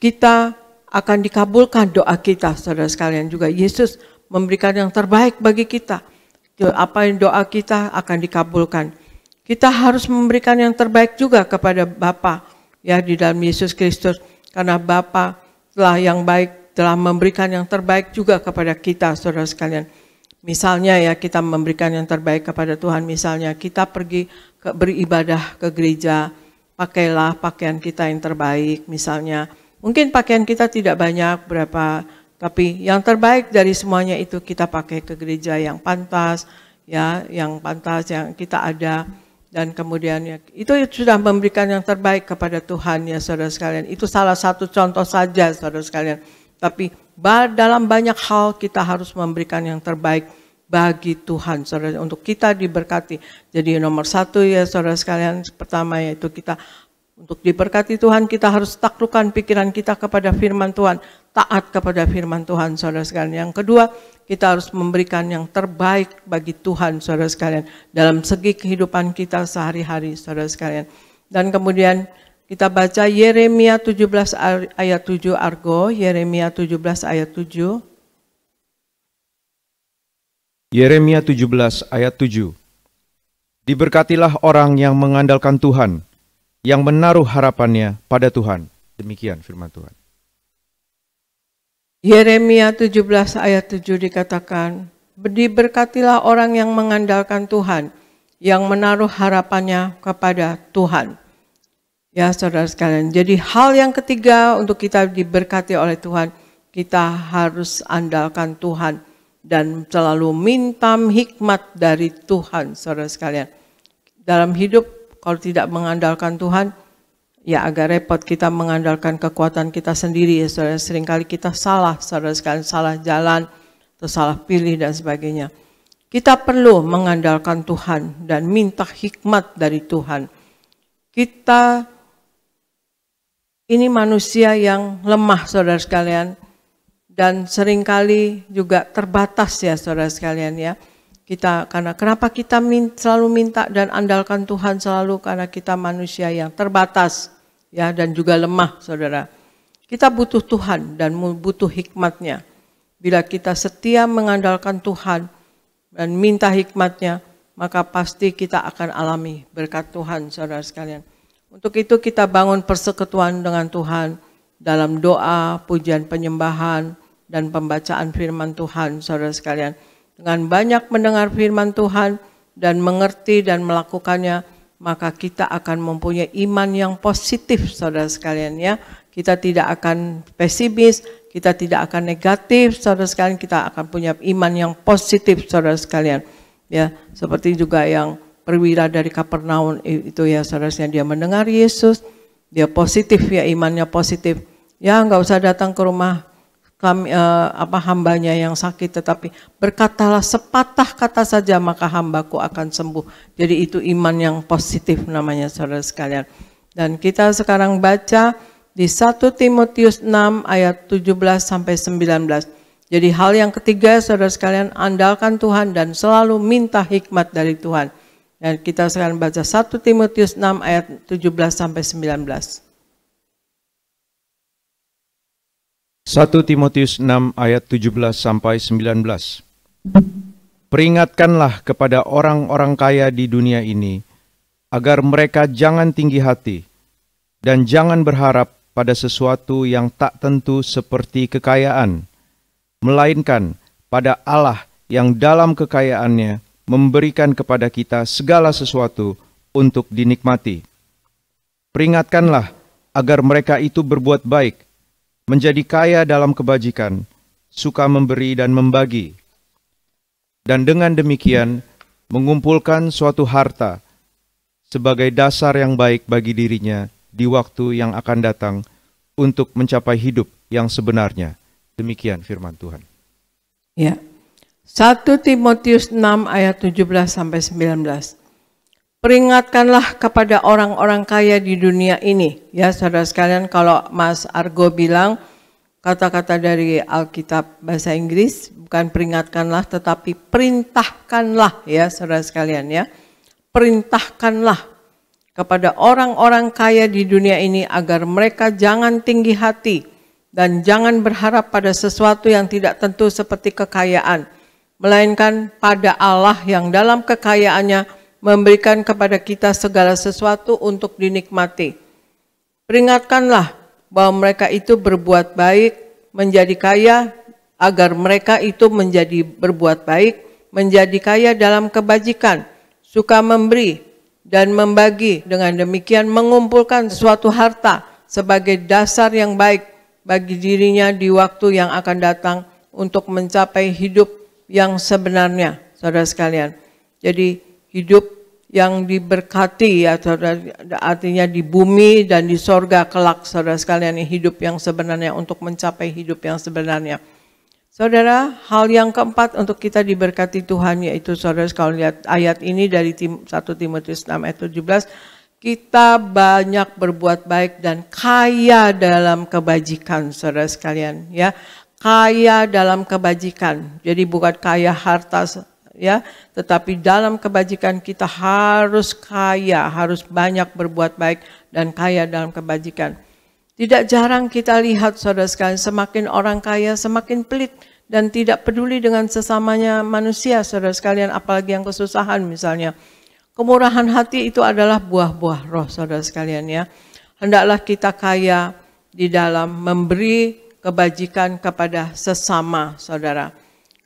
kita akan dikabulkan doa kita, saudara sekalian. Juga Yesus memberikan yang terbaik bagi kita. Apa yang doa kita akan dikabulkan. Kita harus memberikan yang terbaik juga kepada Bapa, ya, di dalam Yesus Kristus. Karena Bapa telah yang baik, telah memberikan yang terbaik juga kepada kita, saudara sekalian. Misalnya ya, kita memberikan yang terbaik kepada Tuhan. Misalnya kita pergi beribadah ke gereja, pakailah pakaian kita yang terbaik. Misalnya, mungkin pakaian kita tidak banyak berapa, tapi yang terbaik dari semuanya itu kita pakai ke gereja yang pantas, ya, yang pantas yang kita ada. Dan kemudian ya, itu sudah memberikan yang terbaik kepada Tuhan, ya, saudara sekalian. Itu salah satu contoh saja, saudara sekalian. Tapi dalam banyak hal kita harus memberikan yang terbaik bagi Tuhan, saudara, untuk kita diberkati. Jadi nomor satu ya, saudara sekalian, pertama yaitu kita untuk diberkati Tuhan, kita harus taklukkan pikiran kita kepada firman Tuhan, taat kepada firman Tuhan, saudara sekalian. Yang kedua, kita harus memberikan yang terbaik bagi Tuhan, saudara sekalian, dalam segi kehidupan kita sehari-hari, saudara sekalian. Dan kemudian kita baca Yeremia 17 ayat 7, Argo, Yeremia 17 ayat 7. Yeremia 17 ayat 7. Diberkatilah orang yang mengandalkan Tuhan, yang menaruh harapannya pada Tuhan. Demikian firman Tuhan. Yeremia 17 ayat 7 dikatakan, diberkatilah orang yang mengandalkan Tuhan, yang menaruh harapannya kepada Tuhan. Ya, saudara sekalian, jadi hal yang ketiga untuk kita diberkati oleh Tuhan, kita harus andalkan Tuhan dan selalu minta hikmat dari Tuhan, saudara sekalian. Dalam hidup, kalau tidak mengandalkan Tuhan, ya agak repot. Kita mengandalkan kekuatan kita sendiri, ya saudara. Seringkali kita salah, saudara sekalian, salah jalan atau salah pilih dan sebagainya. Kita perlu mengandalkan Tuhan dan minta hikmat dari Tuhan. Kita ini manusia yang lemah, saudara sekalian, dan seringkali juga terbatas, ya saudara sekalian, ya. Kenapa kita selalu minta dan andalkan Tuhan selalu? Karena kita manusia yang terbatas, ya, dan juga lemah, saudara. Kita butuh Tuhan dan butuh hikmatnya. Bila kita setia mengandalkan Tuhan dan minta hikmatnya, maka pasti kita akan alami berkat Tuhan, saudara sekalian. Untuk itu kita bangun persekutuan dengan Tuhan dalam doa, pujian penyembahan, dan pembacaan firman Tuhan, saudara sekalian. Dengan banyak mendengar firman Tuhan dan mengerti dan melakukannya, maka kita akan mempunyai iman yang positif, saudara sekalian ya. Kita tidak akan pesimis, kita tidak akan negatif, saudara sekalian. Kita akan punya iman yang positif, saudara sekalian. Ya, seperti juga yang perwira dari Kapernaum itu ya, saudara sekalian, dia mendengar Yesus, dia positif ya, imannya positif. Ya, nggak usah datang ke rumah kami, hambanya yang sakit, tetapi berkatalah sepatah kata saja maka hambaku akan sembuh. Jadi itu iman yang positif namanya, saudara sekalian. Dan kita sekarang baca di 1 Timotius 6 ayat 17 sampai 19. Jadi hal yang ketiga, saudara sekalian, andalkan Tuhan dan selalu minta hikmat dari Tuhan. Dan kita sekarang baca 1 Timotius 6 ayat 17 sampai 19. 1 Timotius 6 ayat 17 sampai 19. Peringatkanlah kepada orang-orang kaya di dunia ini, agar mereka jangan tinggi hati, dan jangan berharap pada sesuatu yang tak tentu seperti kekayaan, melainkan pada Allah yang dalam kekayaannya memberikan kepada kita segala sesuatu untuk dinikmati. Peringatkanlah agar mereka itu berbuat baik, menjadi kaya dalam kebajikan, suka memberi dan membagi, dan dengan demikian mengumpulkan suatu harta sebagai dasar yang baik bagi dirinya di waktu yang akan datang untuk mencapai hidup yang sebenarnya. Demikian firman Tuhan. Ya. 1 Timotius 6 ayat 17 sampai 19. Peringatkanlah kepada orang-orang kaya di dunia ini. Ya, saudara sekalian, kalau Mas Argo bilang kata-kata dari Alkitab bahasa Inggris, bukan peringatkanlah tetapi perintahkanlah, ya saudara sekalian ya. Perintahkanlah kepada orang-orang kaya di dunia ini agar mereka jangan tinggi hati dan jangan berharap pada sesuatu yang tidak tentu seperti kekayaan, melainkan pada Allah yang dalam kekayaannya memberikan kepada kita segala sesuatu untuk dinikmati. Peringatkanlah bahwa mereka itu berbuat baik, menjadi kaya, agar mereka itu menjadi berbuat baik, menjadi kaya dalam kebajikan, suka memberi dan membagi, dengan demikian mengumpulkan suatu harta sebagai dasar yang baik bagi dirinya di waktu yang akan datang untuk mencapai hidup yang sebenarnya, saudara sekalian. Jadi hidup yang diberkati, ya, artinya di bumi dan di sorga kelak, saudara sekalian, hidup yang sebenarnya untuk mencapai hidup yang sebenarnya. Saudara, hal yang keempat untuk kita diberkati Tuhan, yaitu saudara sekalian lihat ayat ini dari 1 Timotius 6 ayat 17, kita banyak berbuat baik dan kaya dalam kebajikan, saudara sekalian, ya. Kaya dalam kebajikan. Jadi bukan kaya harta, ya, tetapi dalam kebajikan kita harus kaya, harus banyak berbuat baik dan kaya dalam kebajikan. Tidak jarang kita lihat, saudara sekalian, semakin orang kaya semakin pelit dan tidak peduli dengan sesamanya manusia, saudara sekalian, apalagi yang kesusahan misalnya. Kemurahan hati itu adalah buah-buah roh, saudara sekalian ya. Hendaklah kita kaya di dalam memberi kebajikan kepada sesama, saudara.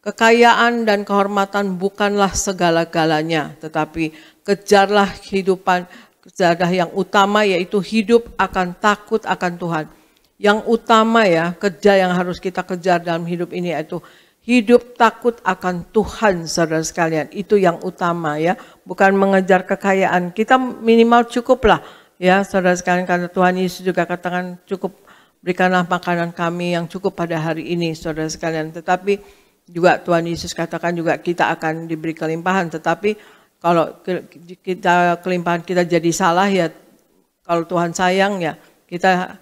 Kekayaan dan kehormatan bukanlah segala-galanya, tetapi kejarlah kehidupan, kejarlah yang utama, yaitu hidup akan takut akan Tuhan. Yang utama ya, kerja yang harus kita kejar dalam hidup ini yaitu hidup takut akan Tuhan, saudara sekalian. Itu yang utama ya, bukan mengejar kekayaan. Kita minimal cukuplah ya, saudara sekalian, karena Tuhan Yesus juga katakan cukup, berikanlah makanan kami yang cukup pada hari ini, saudara sekalian. Tetapi juga Tuhan Yesus katakan juga kita akan diberi kelimpahan. Tetapi kalau kita kelimpahan kita jadi salah ya, kalau Tuhan sayang ya kita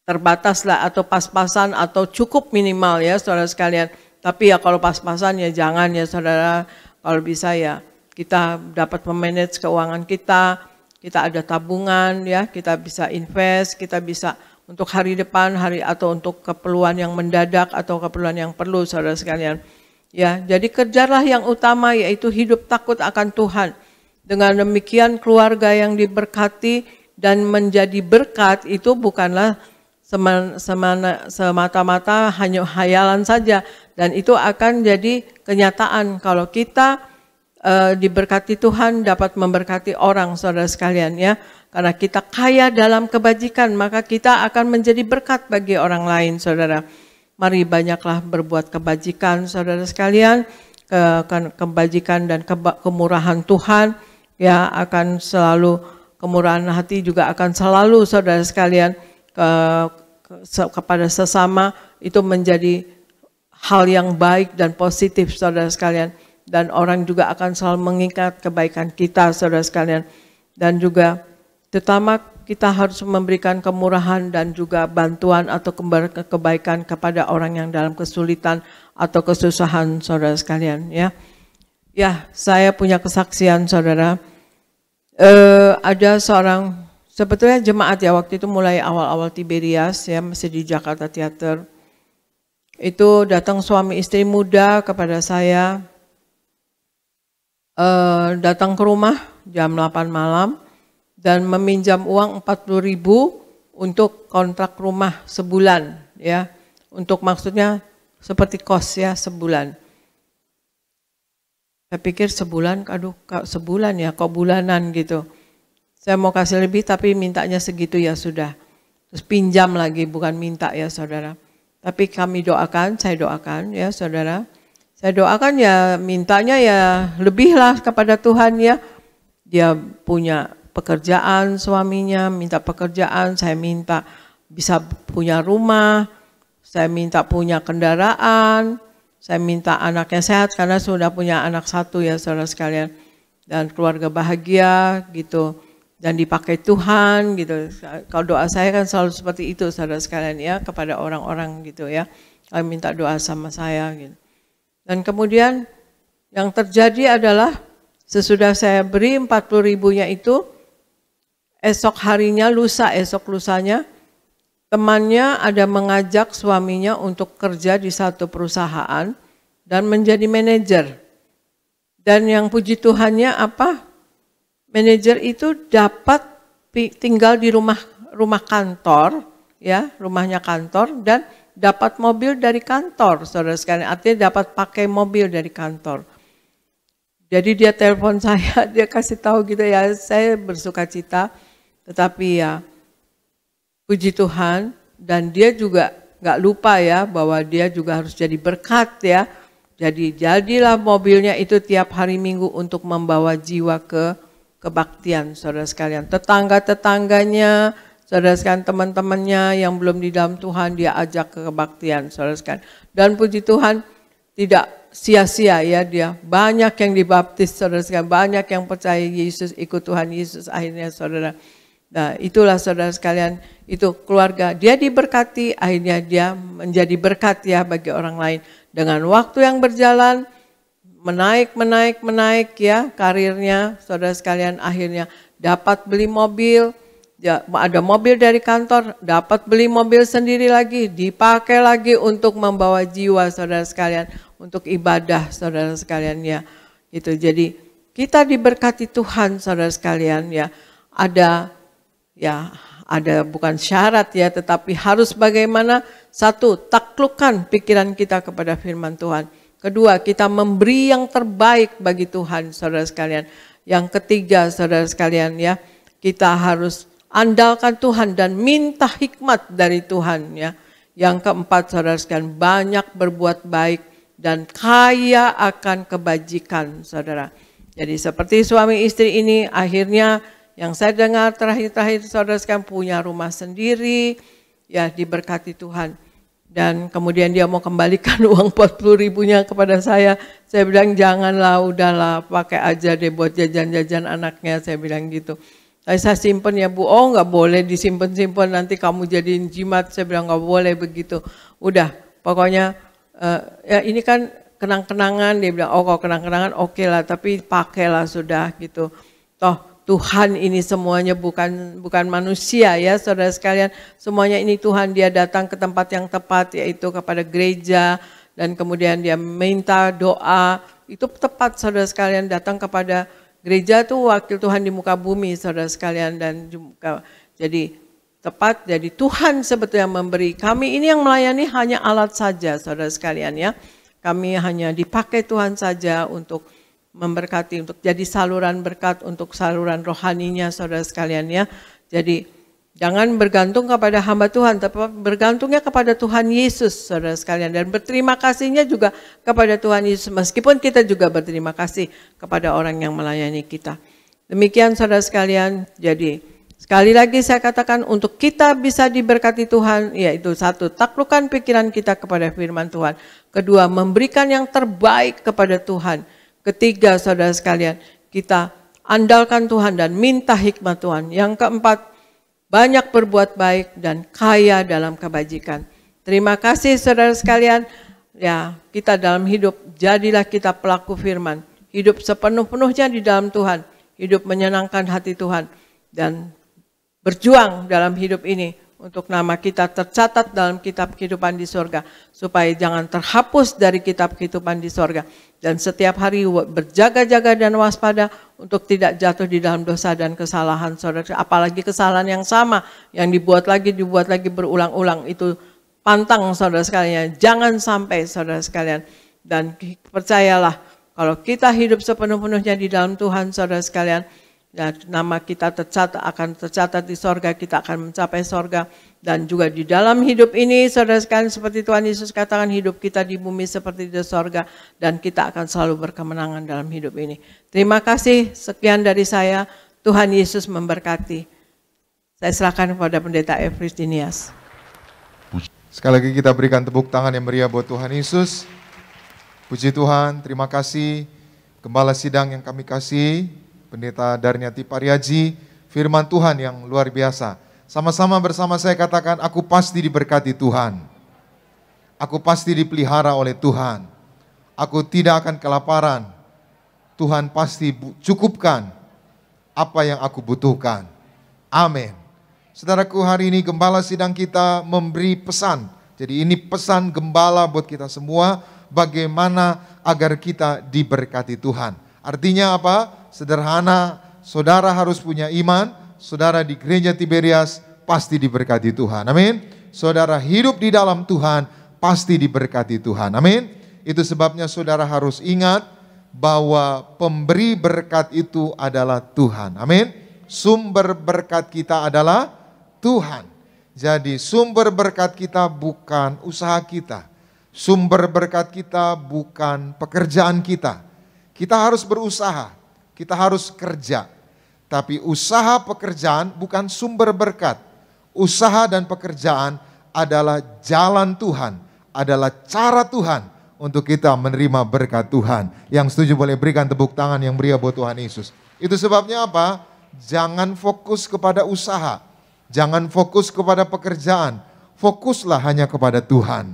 terbataslah atau pas-pasan atau cukup minimal ya, saudara sekalian. Tapi ya kalau pas-pasan ya jangan ya, saudara. Kalau bisa ya kita dapat memanage keuangan kita ada tabungan ya, kita bisa invest, kita bisa untuk hari depan, hari atau untuk keperluan yang mendadak atau keperluan yang perlu, saudara sekalian. Ya, jadi kejarlah yang utama yaitu hidup takut akan Tuhan. Dengan demikian keluarga yang diberkati dan menjadi berkat itu bukanlah semata-mata hanya hayalan saja, dan itu akan jadi kenyataan kalau kita diberkati Tuhan, dapat memberkati orang, saudara sekalian ya. Karena kita kaya dalam kebajikan, maka kita akan menjadi berkat bagi orang lain, saudara. Mari banyaklah berbuat kebajikan, saudara sekalian. Kebajikan dan kemurahan Tuhan ya akan selalu, kemurahan hati juga akan selalu, saudara sekalian, kepada sesama itu menjadi hal yang baik dan positif, saudara sekalian. Dan orang juga akan selalu mengingat kebaikan kita, saudara sekalian. Dan juga terutama kita harus memberikan kemurahan dan juga bantuan atau kebaikan kepada orang yang dalam kesulitan atau kesusahan, saudara sekalian ya. Ya, saya punya kesaksian, saudara. Ada seorang, sebetulnya jemaat ya, waktu itu mulai awal-awal Tiberias ya, masih di Jakarta Theater. Itu datang suami istri muda kepada saya, datang ke rumah jam 8 malam dan meminjam uang 40.000 untuk kontrak rumah sebulan ya, untuk maksudnya seperti kos ya sebulan. Saya pikir sebulan, aduh sebulan ya, kok bulanan gitu. Saya mau kasih lebih tapi mintanya segitu ya sudah. Terus pinjam lagi, bukan minta ya saudara. Tapi kami doakan, saya doakan ya saudara. Saya doakan ya mintanya ya lebih lah kepada Tuhan ya. Dia punya pekerjaan, suaminya minta pekerjaan, saya minta bisa punya rumah, saya minta punya kendaraan, saya minta anaknya sehat karena sudah punya anak satu ya saudara sekalian. Dan keluarga bahagia gitu. Dan dipakai Tuhan gitu. Kalau doa saya kan selalu seperti itu saudara sekalian ya, kepada orang-orang gitu ya. Kalian minta doa sama saya gitu. Dan kemudian yang terjadi adalah sesudah saya beri 40.000-nya itu, esok harinya, esok lusanya, temannya ada mengajak suaminya untuk kerja di satu perusahaan dan menjadi manajer. Dan yang puji Tuhannya apa? Manajer itu dapat tinggal di rumah kantor, ya, rumahnya kantor, dan dapat mobil dari kantor, saudara sekalian. Artinya dapat pakai mobil dari kantor. Jadi dia telepon saya, dia kasih tahu gitu ya, saya bersuka cita. Tetapi ya puji Tuhan, dan dia juga gak lupa ya bahwa dia juga harus jadi berkat ya. Jadi jadilah mobilnya itu tiap hari Minggu untuk membawa jiwa ke kebaktian, saudara sekalian. Tetangga-tetangganya, saudara sekalian, teman-temannya yang belum di dalam Tuhan dia ajak ke kebaktian, saudara sekalian. Dan puji Tuhan tidak sia-sia ya, dia banyak yang dibaptis, saudara sekalian. Banyak yang percaya Yesus, ikut Tuhan Yesus akhirnya, saudara. Nah itulah saudara sekalian, itu keluarga. Dia diberkati, akhirnya dia menjadi berkat ya bagi orang lain. Dengan waktu yang berjalan, menaik ya karirnya, saudara sekalian, akhirnya dapat beli mobil, ya, ada mobil dari kantor, dapat beli mobil sendiri lagi, dipakai lagi untuk membawa jiwa, saudara sekalian, untuk ibadah, saudara sekalian ya. Itu jadi kita diberkati Tuhan, saudara sekalian ya. Ada bukan syarat ya, tetapi harus bagaimana? Satu, taklukkan pikiran kita kepada firman Tuhan. Kedua, kita memberi yang terbaik bagi Tuhan, saudara sekalian. Yang ketiga, saudara sekalian ya, kita harus andalkan Tuhan dan minta hikmat dari Tuhan ya. Yang keempat, saudara sekalian, banyak berbuat baik dan kaya akan kebajikan, saudara. Jadi seperti suami istri ini, akhirnya yang saya dengar terakhir saudara sekalian punya rumah sendiri, ya diberkati Tuhan. Dan kemudian dia mau kembalikan uang 40.000-nya kepada saya. Saya bilang janganlah, udahlah pakai aja deh buat jajan-jajan anaknya, saya bilang gitu. Saya simpen ya Bu, oh nggak boleh disimpan-simpan nanti kamu jadiin jimat, saya bilang nggak boleh begitu. Udah, pokoknya ya ini kan kenang-kenangan, dia bilang oh kalau kenang-kenangan oke lah, tapi pakailah sudah gitu. Toh Tuhan ini semuanya bukan manusia ya saudara sekalian. Semuanya ini Tuhan, dia datang ke tempat yang tepat yaitu kepada gereja dan kemudian dia minta doa. Itu tepat saudara sekalian, datang kepada gereja itu wakil Tuhan di muka bumi saudara sekalian, dan jadi tepat, jadi Tuhan sebetulnya memberi. Kami ini yang melayani hanya alat saja saudara sekalian ya. Kami hanya dipakai Tuhan saja untuk memberkati, untuk jadi saluran berkat, untuk saluran rohaninya saudara sekalian ya. Jadi jangan bergantung kepada hamba Tuhan, tapi bergantungnya kepada Tuhan Yesus saudara sekalian. Dan berterima kasihnya juga kepada Tuhan Yesus, meskipun kita juga berterima kasih kepada orang yang melayani kita. Demikian saudara sekalian, jadi sekali lagi saya katakan, untuk kita bisa diberkati Tuhan, yaitu satu, taklukkan pikiran kita kepada firman Tuhan. Kedua, memberikan yang terbaik kepada Tuhan. Ketiga, saudara sekalian, kita andalkan Tuhan dan minta hikmat Tuhan. Yang keempat, banyak berbuat baik dan kaya dalam kebajikan. Terima kasih saudara sekalian. Ya, kita dalam hidup, jadilah kita pelaku firman. Hidup sepenuh-penuhnya di dalam Tuhan. Hidup menyenangkan hati Tuhan. Dan berjuang dalam hidup ini untuk nama kita tercatat dalam kitab kehidupan di sorga, supaya jangan terhapus dari kitab kehidupan di sorga. Dan setiap hari berjaga-jaga dan waspada untuk tidak jatuh di dalam dosa dan kesalahan saudara. Apalagi kesalahan yang sama, yang dibuat lagi berulang-ulang, itu pantang saudara sekalian. Jangan sampai saudara sekalian. Dan percayalah, kalau kita hidup sepenuh-penuhnya di dalam Tuhan saudara sekalian, dan nama kita akan tercatat di sorga, kita akan mencapai sorga. Dan juga di dalam hidup ini, saudara sekalian, seperti Tuhan Yesus katakan, hidup kita di bumi seperti di sorga, dan kita akan selalu berkemenangan dalam hidup ini. Terima kasih, sekian dari saya. Tuhan Yesus memberkati. Saya serahkan kepada Pendeta Efris Dinias. Sekali lagi kita berikan tepuk tangan yang meriah buat Tuhan Yesus. Puji Tuhan, terima kasih Gembala Sidang yang kami kasih, Pendeta Darniati Pariaji, firman Tuhan yang luar biasa. Sama-sama bersama saya katakan, aku pasti diberkati Tuhan. Aku pasti dipelihara oleh Tuhan. Aku tidak akan kelaparan. Tuhan pasti cukupkan apa yang aku butuhkan. Amin. Saudaraku, hari ini Gembala Sidang kita memberi pesan. Jadi ini pesan Gembala buat kita semua, bagaimana agar kita diberkati Tuhan. Artinya apa? Sederhana, saudara harus punya iman, saudara di gereja Tiberias pasti diberkati Tuhan, amin. Saudara hidup di dalam Tuhan, pasti diberkati Tuhan, amin. Itu sebabnya saudara harus ingat bahwa pemberi berkat itu adalah Tuhan, amin. Sumber berkat kita adalah Tuhan. Jadi sumber berkat kita bukan usaha kita, sumber berkat kita bukan pekerjaan kita. Kita harus berusaha. Kita harus kerja, tapi usaha pekerjaan bukan sumber berkat. Usaha dan pekerjaan adalah jalan Tuhan, adalah cara Tuhan untuk kita menerima berkat Tuhan. Yang setuju boleh berikan tepuk tangan yang meriah buat Tuhan Yesus. Itu sebabnya apa? Jangan fokus kepada usaha, jangan fokus kepada pekerjaan, fokuslah hanya kepada Tuhan.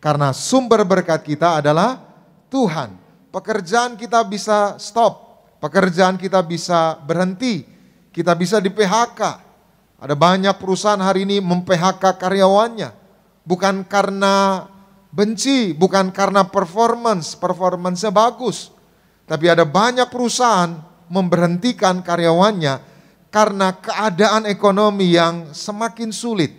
Karena sumber berkat kita adalah Tuhan. Pekerjaan kita bisa stop. Pekerjaan kita bisa berhenti, kita bisa di PHK. Ada banyak perusahaan hari ini mem-PHK karyawannya. Bukan karena benci, bukan karena performance-nya bagus. Tapi ada banyak perusahaan memberhentikan karyawannya karena keadaan ekonomi yang semakin sulit.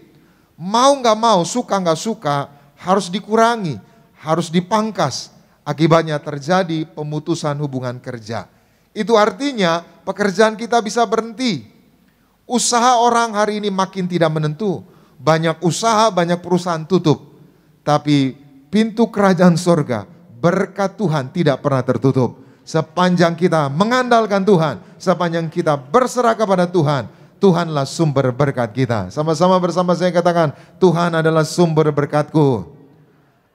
Mau gak mau, suka gak suka, harus dikurangi, harus dipangkas. Akibatnya terjadi pemutusan hubungan kerja. Itu artinya pekerjaan kita bisa berhenti. Usaha orang hari ini makin tidak menentu. Banyak usaha, banyak perusahaan tutup. Tapi pintu kerajaan sorga, berkat Tuhan tidak pernah tertutup. Sepanjang kita mengandalkan Tuhan, sepanjang kita berserah kepada Tuhan, Tuhanlah sumber berkat kita. Sama-sama bersama saya katakan, Tuhan adalah sumber berkatku.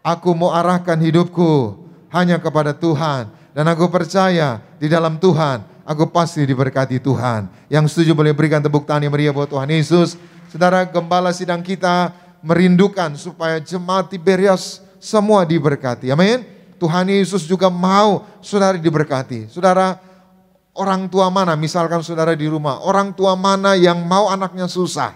Aku mau arahkan hidupku hanya kepada Tuhan. Dan aku percaya di dalam Tuhan, aku pasti diberkati Tuhan. Yang setuju boleh berikan tepuk tangan yang meriah buat Tuhan Yesus. Saudara, Gembala Sidang kita merindukan supaya jemaat Tiberias semua diberkati. Amin. Tuhan Yesus juga mau saudara diberkati. Saudara, orang tua mana, misalkan saudara di rumah, orang tua mana yang mau anaknya susah?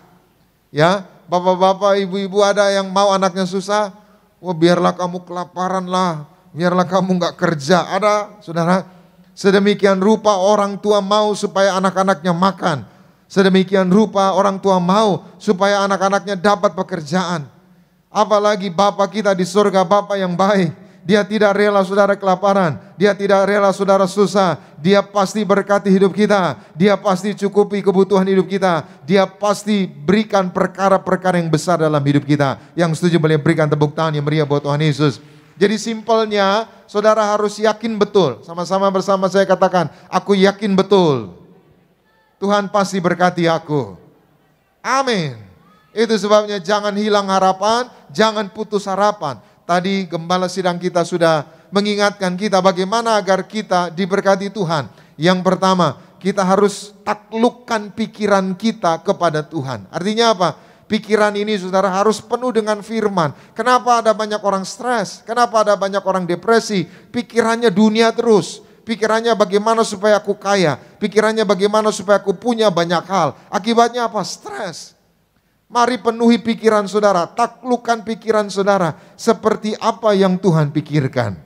Ya, bapak-bapak, ibu-ibu ada yang mau anaknya susah? Wah, biarlah kamu kelaparan lah, biarlah kamu nggak kerja. Ada, saudara, sedemikian rupa orang tua mau supaya anak-anaknya makan. Sedemikian rupa orang tua mau supaya anak-anaknya dapat pekerjaan. Apalagi Bapa kita di surga, Bapa yang baik. Dia tidak rela saudara kelaparan, dia tidak rela saudara susah. Dia pasti berkati hidup kita, dia pasti cukupi kebutuhan hidup kita. Dia pasti berikan perkara-perkara yang besar dalam hidup kita. Yang setuju boleh berikan tepuk tangan yang meriah buat Tuhan Yesus. Jadi simpelnya saudara harus yakin betul. Sama-sama bersama saya katakan, aku yakin betul Tuhan pasti berkati aku. Amin. Itu sebabnya jangan hilang harapan, jangan putus harapan. Tadi gembala sidang kita sudah mengingatkan kita bagaimana agar kita diberkati Tuhan. Yang pertama, kita harus taklukkan pikiran kita kepada Tuhan. Artinya apa? Pikiran ini saudara harus penuh dengan firman. Kenapa ada banyak orang stres? Kenapa ada banyak orang depresi? Pikirannya dunia terus. Pikirannya bagaimana supaya aku kaya. Pikirannya bagaimana supaya aku punya banyak hal. Akibatnya apa? Stres. Mari penuhi pikiran saudara, taklukkan pikiran saudara seperti apa yang Tuhan pikirkan.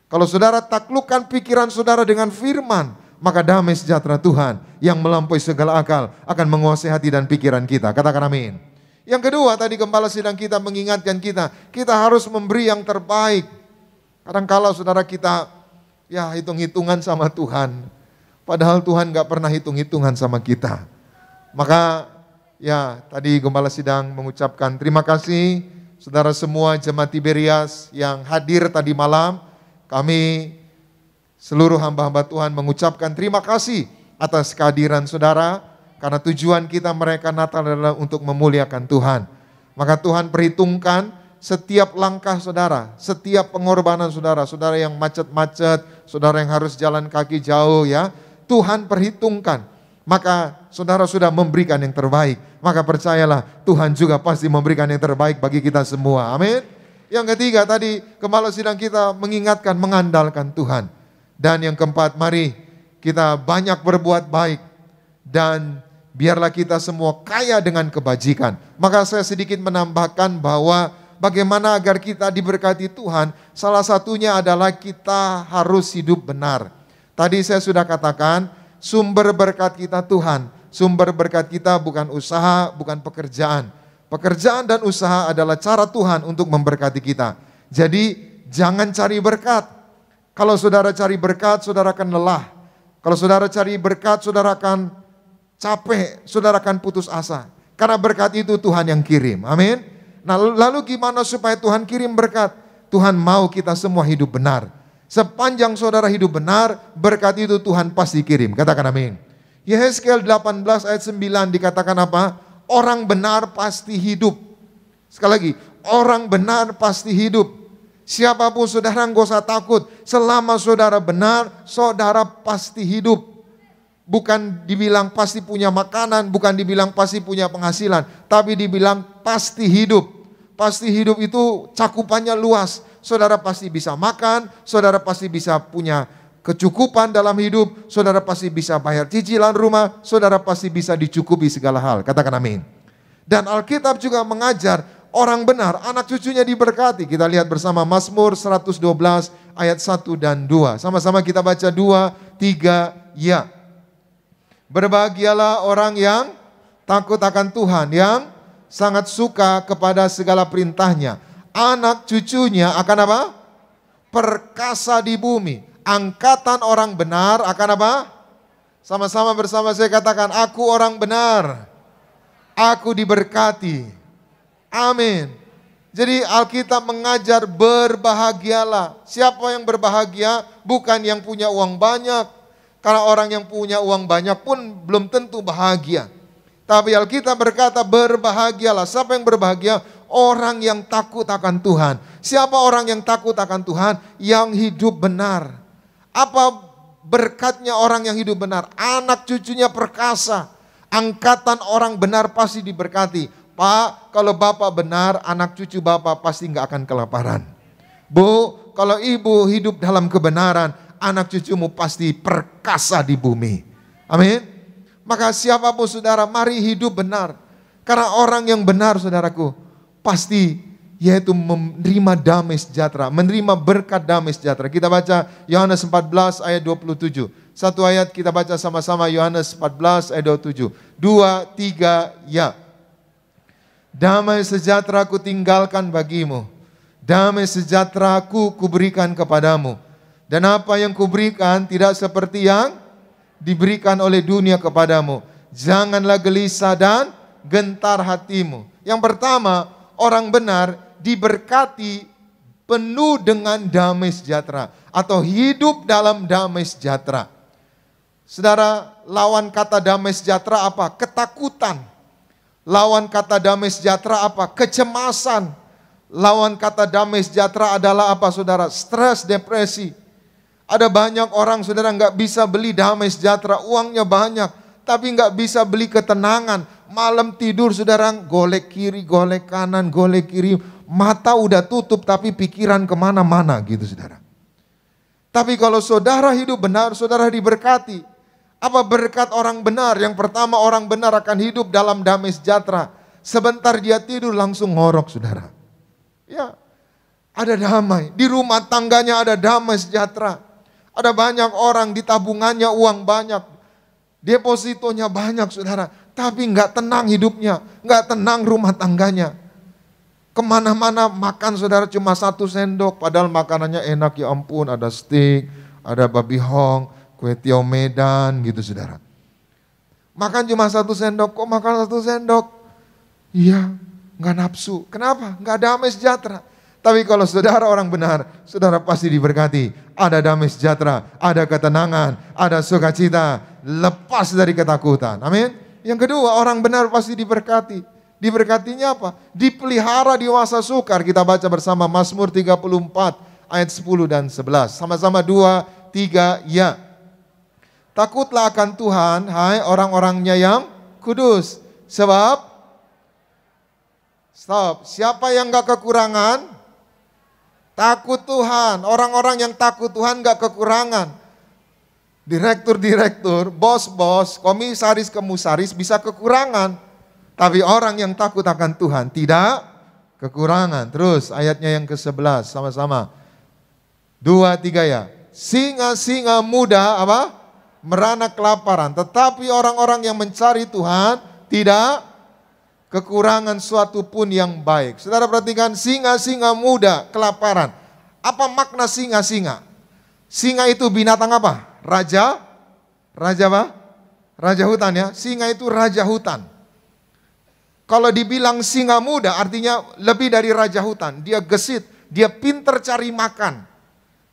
Kalau saudara taklukkan pikiran saudara dengan firman, maka damai sejahtera Tuhan yang melampaui segala akal akan menguasai hati dan pikiran kita. Katakan amin. Yang kedua, tadi gembala sidang kita mengingatkan kita harus memberi yang terbaik. Kadang-kala saudara kita ya hitung-hitungan sama Tuhan, padahal Tuhan gak pernah hitung-hitungan sama kita. Maka ya, tadi gembala sidang mengucapkan terima kasih saudara semua jemaat Tiberias yang hadir tadi malam. Kami seluruh hamba-hamba Tuhan mengucapkan terima kasih atas kehadiran saudara, karena tujuan kita merayakan Natal adalah untuk memuliakan Tuhan. Maka Tuhan perhitungkan setiap langkah saudara, setiap pengorbanan saudara, saudara yang macet-macet, saudara yang harus jalan kaki jauh ya, Tuhan perhitungkan. Maka saudara sudah memberikan yang terbaik. Maka percayalah Tuhan juga pasti memberikan yang terbaik bagi kita semua. Amin. Yang ketiga tadi gembala sidang kita mengingatkan mengandalkan Tuhan. Dan yang keempat, mari kita banyak berbuat baik. Dan biarlah kita semua kaya dengan kebajikan. Maka saya sedikit menambahkan bahwa bagaimana agar kita diberkati Tuhan. Salah satunya adalah kita harus hidup benar. Tadi saya sudah katakan, sumber berkat kita Tuhan. Sumber berkat kita bukan usaha, bukan pekerjaan. Pekerjaan dan usaha adalah cara Tuhan untuk memberkati kita. Jadi jangan cari berkat. Kalau saudara cari berkat, saudara akan lelah. Kalau saudara cari berkat, saudara akan capek, saudara akan putus asa. Karena berkat itu Tuhan yang kirim. Amin. Nah, lalu gimana supaya Tuhan kirim berkat? Tuhan mau kita semua hidup benar. Sepanjang saudara hidup benar, berkat itu Tuhan pasti kirim. Katakan amin. Yehezkiel 18 ayat 9 dikatakan apa? Orang benar pasti hidup. Sekali lagi, orang benar pasti hidup. Siapapun saudara enggak usah takut. Selama saudara benar, saudara pasti hidup. Bukan dibilang pasti punya makanan, bukan dibilang pasti punya penghasilan, tapi dibilang pasti hidup. Pasti hidup itu cakupannya luas. Saudara pasti bisa makan, saudara pasti bisa punya kecukupan dalam hidup, saudara pasti bisa bayar cicilan rumah, saudara pasti bisa dicukupi segala hal. Katakan amin. Dan Alkitab juga mengajar orang benar, anak cucunya diberkati. Kita lihat bersama Mazmur 112 ayat 1 dan 2. Sama-sama kita baca 2, 3, ya. Berbahagialah orang yang takut akan Tuhan, yang sangat suka kepada segala perintahnya. Anak cucunya akan apa? Perkasa di bumi. Angkatan orang benar akan apa? Sama-sama bersama saya katakan, aku orang benar. Aku diberkati. Amin. Jadi Alkitab mengajar berbahagialah. Siapa yang berbahagia? Bukan yang punya uang banyak. Karena orang yang punya uang banyak pun belum tentu bahagia. Tapi Alkitab berkata berbahagialah. Siapa yang berbahagia? Orang yang takut akan Tuhan. Siapa orang yang takut akan Tuhan? Yang hidup benar. Apa berkatnya orang yang hidup benar? Anak cucunya perkasa. Angkatan orang benar pasti diberkati. Pak, kalau bapak benar, anak cucu bapak pasti nggak akan kelaparan. Bu, kalau ibu hidup dalam kebenaran, anak cucumu pasti perkasa di bumi. Amin. Maka siapapun saudara, mari hidup benar. Karena orang yang benar saudaraku, pasti yaitu menerima damai sejahtera, menerima berkat damai sejahtera. Kita baca Yohanes 14 ayat 27. Satu ayat kita baca sama-sama, Yohanes 14 ayat 27. 2, 3, ya. Damai sejahtera ku tinggalkan bagimu, damai sejahtera ku kuberikan kepadamu. Dan apa yang kuberikan tidak seperti yang diberikan oleh dunia kepadamu. Janganlah gelisah dan gentar hatimu. Yang pertama, orang benar diberkati penuh dengan damai sejahtera, atau hidup dalam damai sejahtera. Saudara, lawan kata damai sejahtera apa? Ketakutan. Lawan kata damai sejahtera apa? Kecemasan. Lawan kata damai sejahtera adalah apa, saudara? Stres, depresi. Ada banyak orang, saudara, nggak bisa beli damai sejahtera, uangnya banyak, tapi nggak bisa beli ketenangan. Malam tidur, saudara, golek kiri, golek kanan, golek kiri, mata udah tutup, tapi pikiran kemana-mana gitu, saudara. Tapi kalau saudara hidup benar, saudara diberkati. Apa berkat orang benar? Yang pertama, orang benar akan hidup dalam damai sejahtera. Sebentar dia tidur langsung ngorok, saudara. Ya, ada damai. Di rumah tangganya ada damai sejahtera. Ada banyak orang di tabungannya uang banyak, depositonya banyak, saudara, tapi nggak tenang hidupnya, nggak tenang rumah tangganya. Kemana-mana makan, saudara, cuma 1 sendok, padahal makanannya enak, ya ampun, ada steak, ada babi hong, kue tiaw Medan gitu, saudara. Makan cuma 1 sendok, kok makan 1 sendok? Iya, nggak nafsu. Kenapa? Nggak damai sejahtera. Tapi kalau saudara orang benar, saudara pasti diberkati. Ada damai sejahtera, ada ketenangan, ada sukacita, lepas dari ketakutan. Amin. Yang kedua, orang benar pasti diberkati. Diberkatinya apa? Dipelihara di masa sukar. Kita baca bersama Mazmur 34 ayat 10 dan 11. Sama-sama 2, 3, ya. Takutlah akan Tuhan, hai orang-orangnya yang kudus. Sebab, siapa yang gak kekurangan? Takut Tuhan. Orang-orang yang takut Tuhan gak kekurangan. Direktur-direktur, bos-bos, komisaris-komisaris bisa kekurangan. Tapi orang yang takut akan Tuhan tidak kekurangan. Terus ayatnya yang ke-11 sama-sama. 2, 3 ya. Singa-singa muda apa? Merana kelaparan. Tetapi orang-orang yang mencari Tuhan tidak kekurangan suatu pun yang baik. Saudara perhatikan, singa-singa muda kelaparan. Apa makna singa-singa? Singa itu binatang apa? Raja apa? Raja hutan ya. Singa itu raja hutan. Kalau dibilang singa muda artinya lebih dari raja hutan. Dia gesit, dia pinter cari makan.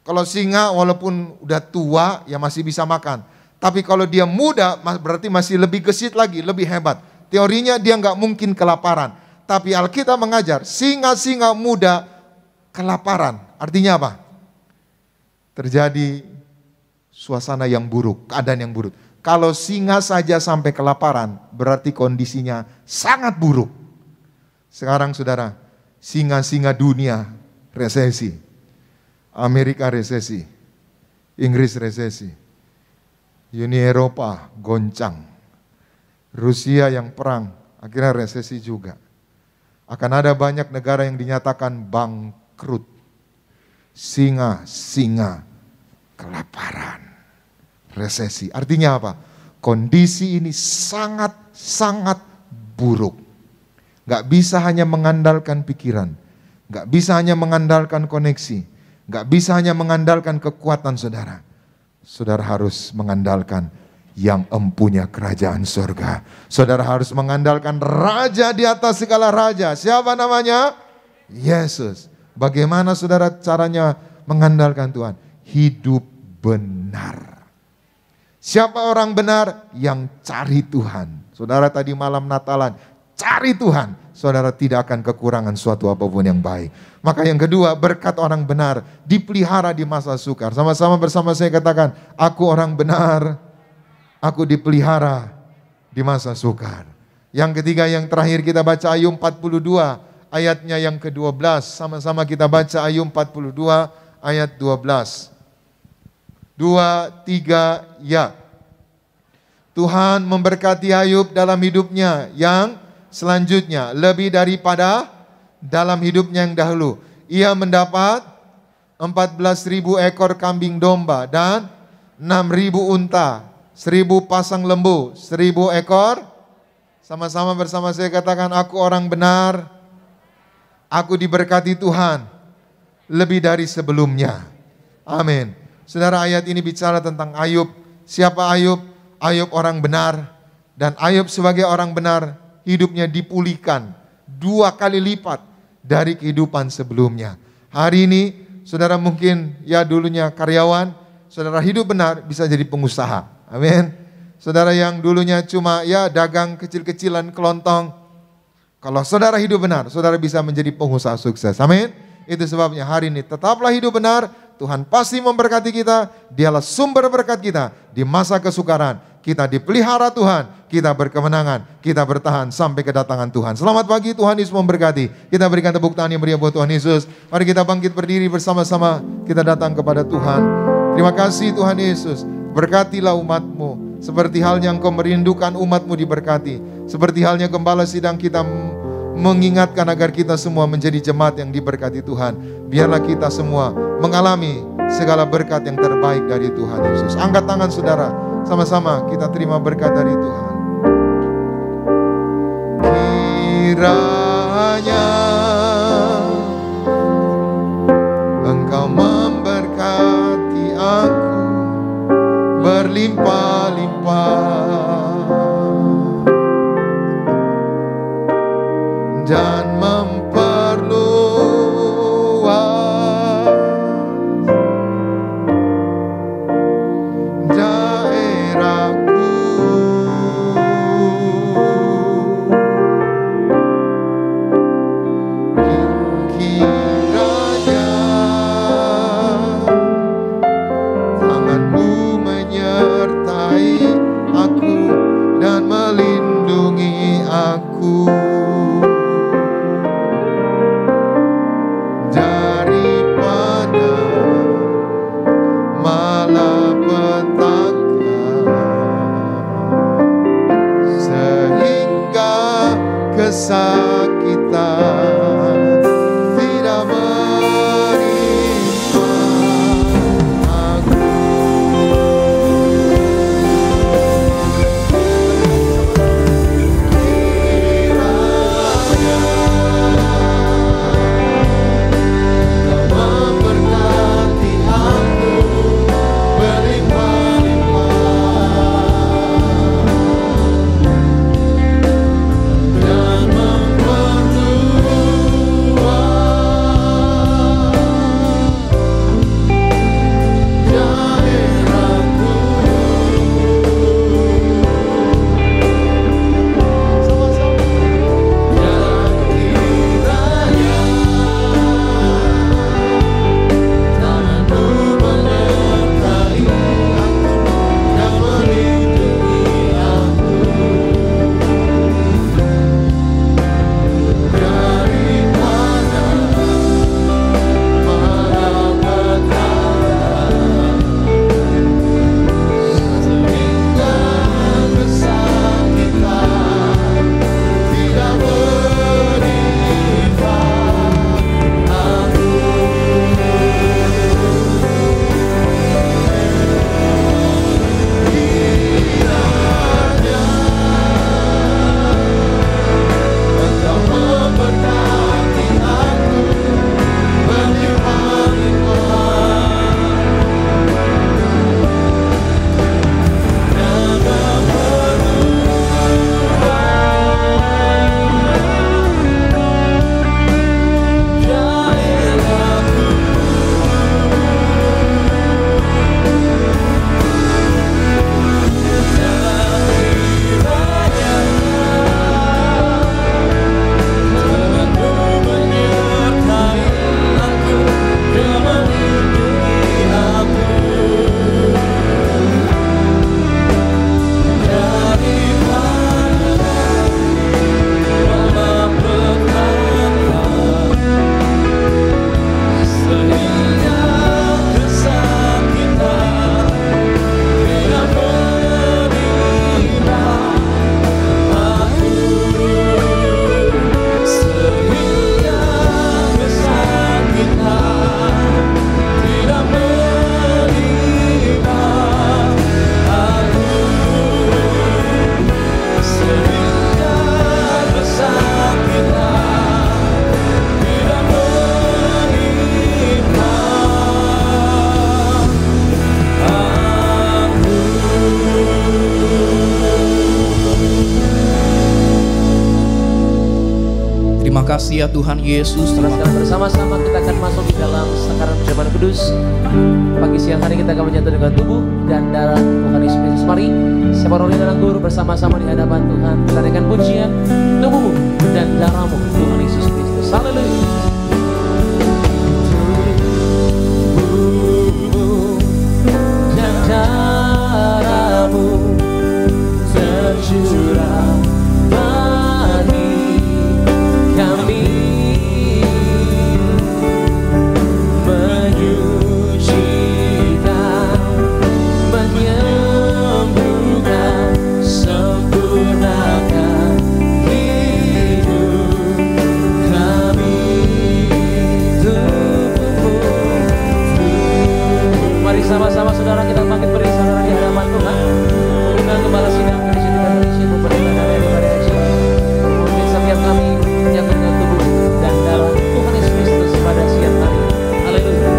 Kalau singa walaupun udah tua ya masih bisa makan. Tapi kalau dia muda berarti masih lebih gesit lagi, lebih hebat. Teorinya dia nggak mungkin kelaparan. Tapi Alkitab mengajar singa-singa muda kelaparan. Artinya apa? Terjadi suasana yang buruk, keadaan yang buruk. Kalau singa saja sampai kelaparan, berarti kondisinya sangat buruk. Sekarang saudara, singa-singa dunia resesi. Amerika resesi, Inggris resesi, Uni Eropa goncang. Rusia yang perang, akhirnya resesi juga. Akan ada banyak negara yang dinyatakan bangkrut. Singa-singa kelaparan, resesi. Artinya apa? Kondisi ini sangat-sangat buruk. Gak bisa hanya mengandalkan pikiran. Gak bisa hanya mengandalkan koneksi. Gak bisa hanya mengandalkan kekuatan saudara. Saudara harus mengandalkan yang empunya kerajaan surga. Saudara harus mengandalkan raja di atas segala raja. Siapa namanya? Yesus. Bagaimana saudara caranya mengandalkan Tuhan? Hidup benar. Siapa orang benar? Yang cari Tuhan. Saudara tadi malam Natalan, cari Tuhan. Saudara tidak akan kekurangan suatu apapun yang baik. Maka yang kedua, berkat orang benar dipelihara di masa sukar. Sama-sama bersama saya katakan, aku orang benar, aku dipelihara di masa sukar. Yang ketiga, yang terakhir kita baca Ayub 42 ayatnya yang ke-12. Sama-sama kita baca Ayub 42 ayat 12. 2, 3, ya. Tuhan memberkati Ayub dalam hidupnya. Yang selanjutnya, lebih daripada dalam hidupnya yang dahulu. Ia mendapat 14.000 ekor kambing domba dan 6.000 unta, 1.000 pasang lembu, 1.000 ekor. Sama-sama bersama saya katakan, aku orang benar, aku diberkati Tuhan lebih dari sebelumnya. Amin. Saudara, ayat ini bicara tentang Ayub. Siapa Ayub? Ayub orang benar. Dan Ayub sebagai orang benar, hidupnya dipulihkan 2 kali lipat dari kehidupan sebelumnya. Hari ini, saudara mungkin ya dulunya karyawan, saudara hidup benar bisa jadi pengusaha. Amin. Saudara yang dulunya cuma ya dagang kecil-kecilan kelontong, kalau saudara hidup benar, saudara bisa menjadi pengusaha sukses. Amin. Itu sebabnya hari ini tetaplah hidup benar. Tuhan pasti memberkati kita. Dialah sumber berkat kita di masa kesukaran. Kita dipelihara Tuhan, kita berkemenangan, kita bertahan sampai kedatangan Tuhan. Selamat pagi, Tuhan Yesus memberkati. Kita berikan tepuk tangan yang meriah buat Tuhan Yesus. Mari kita bangkit berdiri bersama-sama. Kita datang kepada Tuhan. Terima kasih Tuhan Yesus. Berkatilah umat-Mu. Seperti halnya Engkau merindukan umat-Mu diberkati. Seperti halnya Gembala Sidang kita mengingatkan agar kita semua menjadi jemaat yang diberkati Tuhan. Biarlah kita semua mengalami segala berkat yang terbaik dari Tuhan Yesus. Angkat tangan saudara. Sama-sama kita terima berkat dari Tuhan. Kiranya Engkau memberkati aku berlimpah-limpah dan memperluas daerahku. Kiranya tangan-Mu menyertai aku dan melindungi aku daripada malapetaka, sehingga kesakitan tidak menimpa aku. Memberkati aku berlimpah-limpah dan memperluas kasih ya Tuhan Yesus. Saudara sekalian, bersama-sama kita akan masuk di dalam sakaran perjamuan kudus. Pagi siang hari kita akan menyatu dengan tubuh dan darah Tuhan Yesus Kristus. Mari siapa roli dan anggur bersama-sama di hadapan Tuhan. Kita naikkan pujian tubuhmu dan darahmu Tuhan Yesus Kristus. Haleluya. Tercurah bagi kami, menyucikan, menyembuhkan, sempurnakan hidup kami. Mari sama-sama saudara kita bangkit beri saudara di hadapan Tuhan. Undang Gembala Sidang Gereja Kita Indonesia Pemerintah dari Variasi. Memimpin setiap kami menyatu dengan tubuh dan darah Tuhan Yesus Kristus pada siang hari. Haleluya.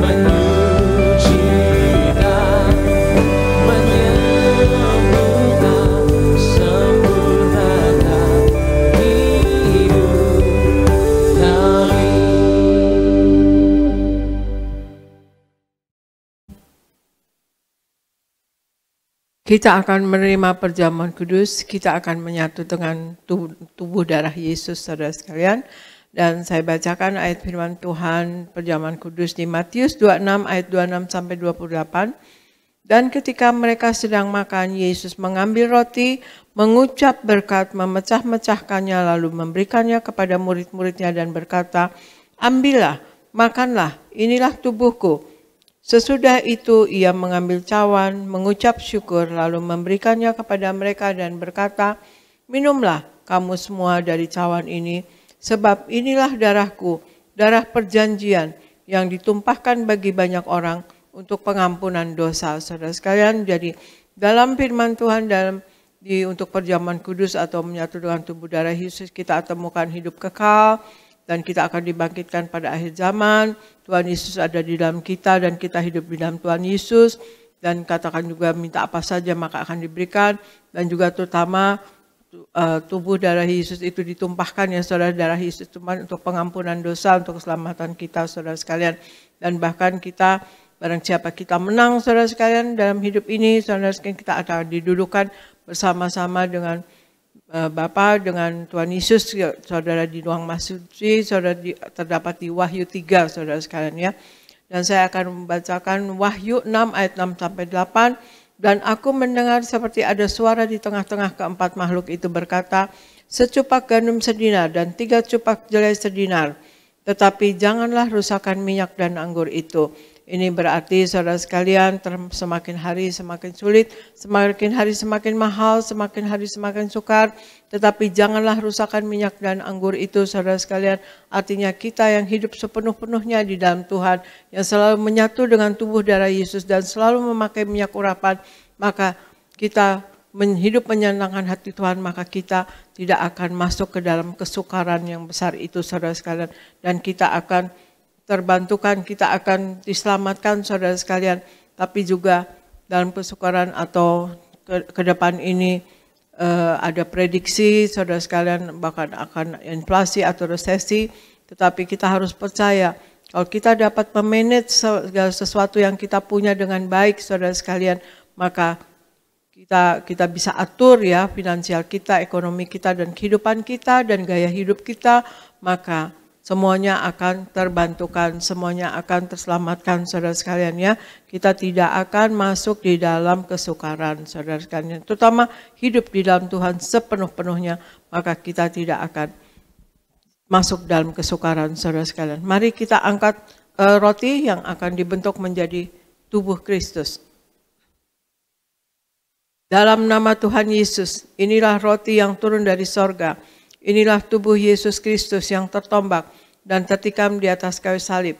Menyucikan, menyembuhkan, sempurnakan hidup kami. Kita akan menerima perjamuan kudus, kita akan menyatu dengan tubuh darah Yesus, saudara sekalian. Dan saya bacakan ayat firman Tuhan perjamuan kudus di Matius 26 ayat 26 sampai 28. Dan ketika mereka sedang makan, Yesus mengambil roti, mengucap berkat, memecah-mecahkannya, lalu memberikannya kepada murid-muridnya dan berkata, "Ambillah, makanlah, inilah tubuhku." Sesudah itu ia mengambil cawan, mengucap syukur, lalu memberikannya kepada mereka dan berkata, "Minumlah kamu semua dari cawan ini, sebab inilah darahku, darah perjanjian yang ditumpahkan bagi banyak orang untuk pengampunan dosa." Saudara sekalian, jadi dalam firman Tuhan untuk perjamuan kudus atau menyatu dengan tubuh darah Yesus, kita temukan hidup kekal, dan kita akan dibangkitkan pada akhir zaman. Tuhan Yesus ada di dalam kita dan kita hidup di dalam Tuhan Yesus. Dan katakan juga minta apa saja maka akan diberikan. Dan juga terutama tubuh darah Yesus itu ditumpahkan ya saudara, darah Yesus untuk pengampunan dosa, untuk keselamatan kita saudara sekalian. Dan bahkan kita, barang siapa kita menang saudara sekalian dalam hidup ini, saudara sekalian kita akan didudukan bersama-sama dengan Bapa, dengan Tuhan Yesus, saudara di ruang mahsuci, saudara terdapat di Wahyu 3, saudara sekalian ya. Dan saya akan membacakan Wahyu 6 ayat 6 sampai 8. Dan aku mendengar seperti ada suara di tengah-tengah keempat makhluk itu berkata, "Secupak gandum sedinar dan 3 cupak jelai sedinar, tetapi janganlah rusakkan minyak dan anggur itu." Ini berarti saudara sekalian semakin hari semakin sulit, semakin hari semakin mahal, semakin hari semakin sukar. Tetapi janganlah rusakkan minyak dan anggur itu saudara sekalian. Artinya kita yang hidup sepenuh-penuhnya di dalam Tuhan, yang selalu menyatu dengan tubuh darah Yesus dan selalu memakai minyak urapan, maka kita hidup menyenangkan hati Tuhan, maka kita tidak akan masuk ke dalam kesukaran yang besar itu saudara sekalian. Dan kita akan terbantukan, kita akan diselamatkan saudara sekalian. Tapi juga dalam kesukaran atau ke depan ini ada prediksi saudara sekalian bahkan akan inflasi atau resesi. Tetapi kita harus percaya kalau kita dapat memanage segala sesuatu yang kita punya dengan baik saudara sekalian, maka kita bisa atur ya finansial kita, ekonomi kita dan kehidupan kita dan gaya hidup kita, maka semuanya akan terbantukan, semuanya akan terselamatkan saudara sekalian ya. Kita tidak akan masuk di dalam kesukaran saudara sekalian. Terutama hidup di dalam Tuhan sepenuh-penuhnya, maka kita tidak akan masuk dalam kesukaran saudara sekalian. Mari kita angkat roti yang akan dibentuk menjadi tubuh Kristus. Dalam nama Tuhan Yesus, inilah roti yang turun dari sorga. Inilah tubuh Yesus Kristus yang tertombak dan tertikam di atas kayu salib.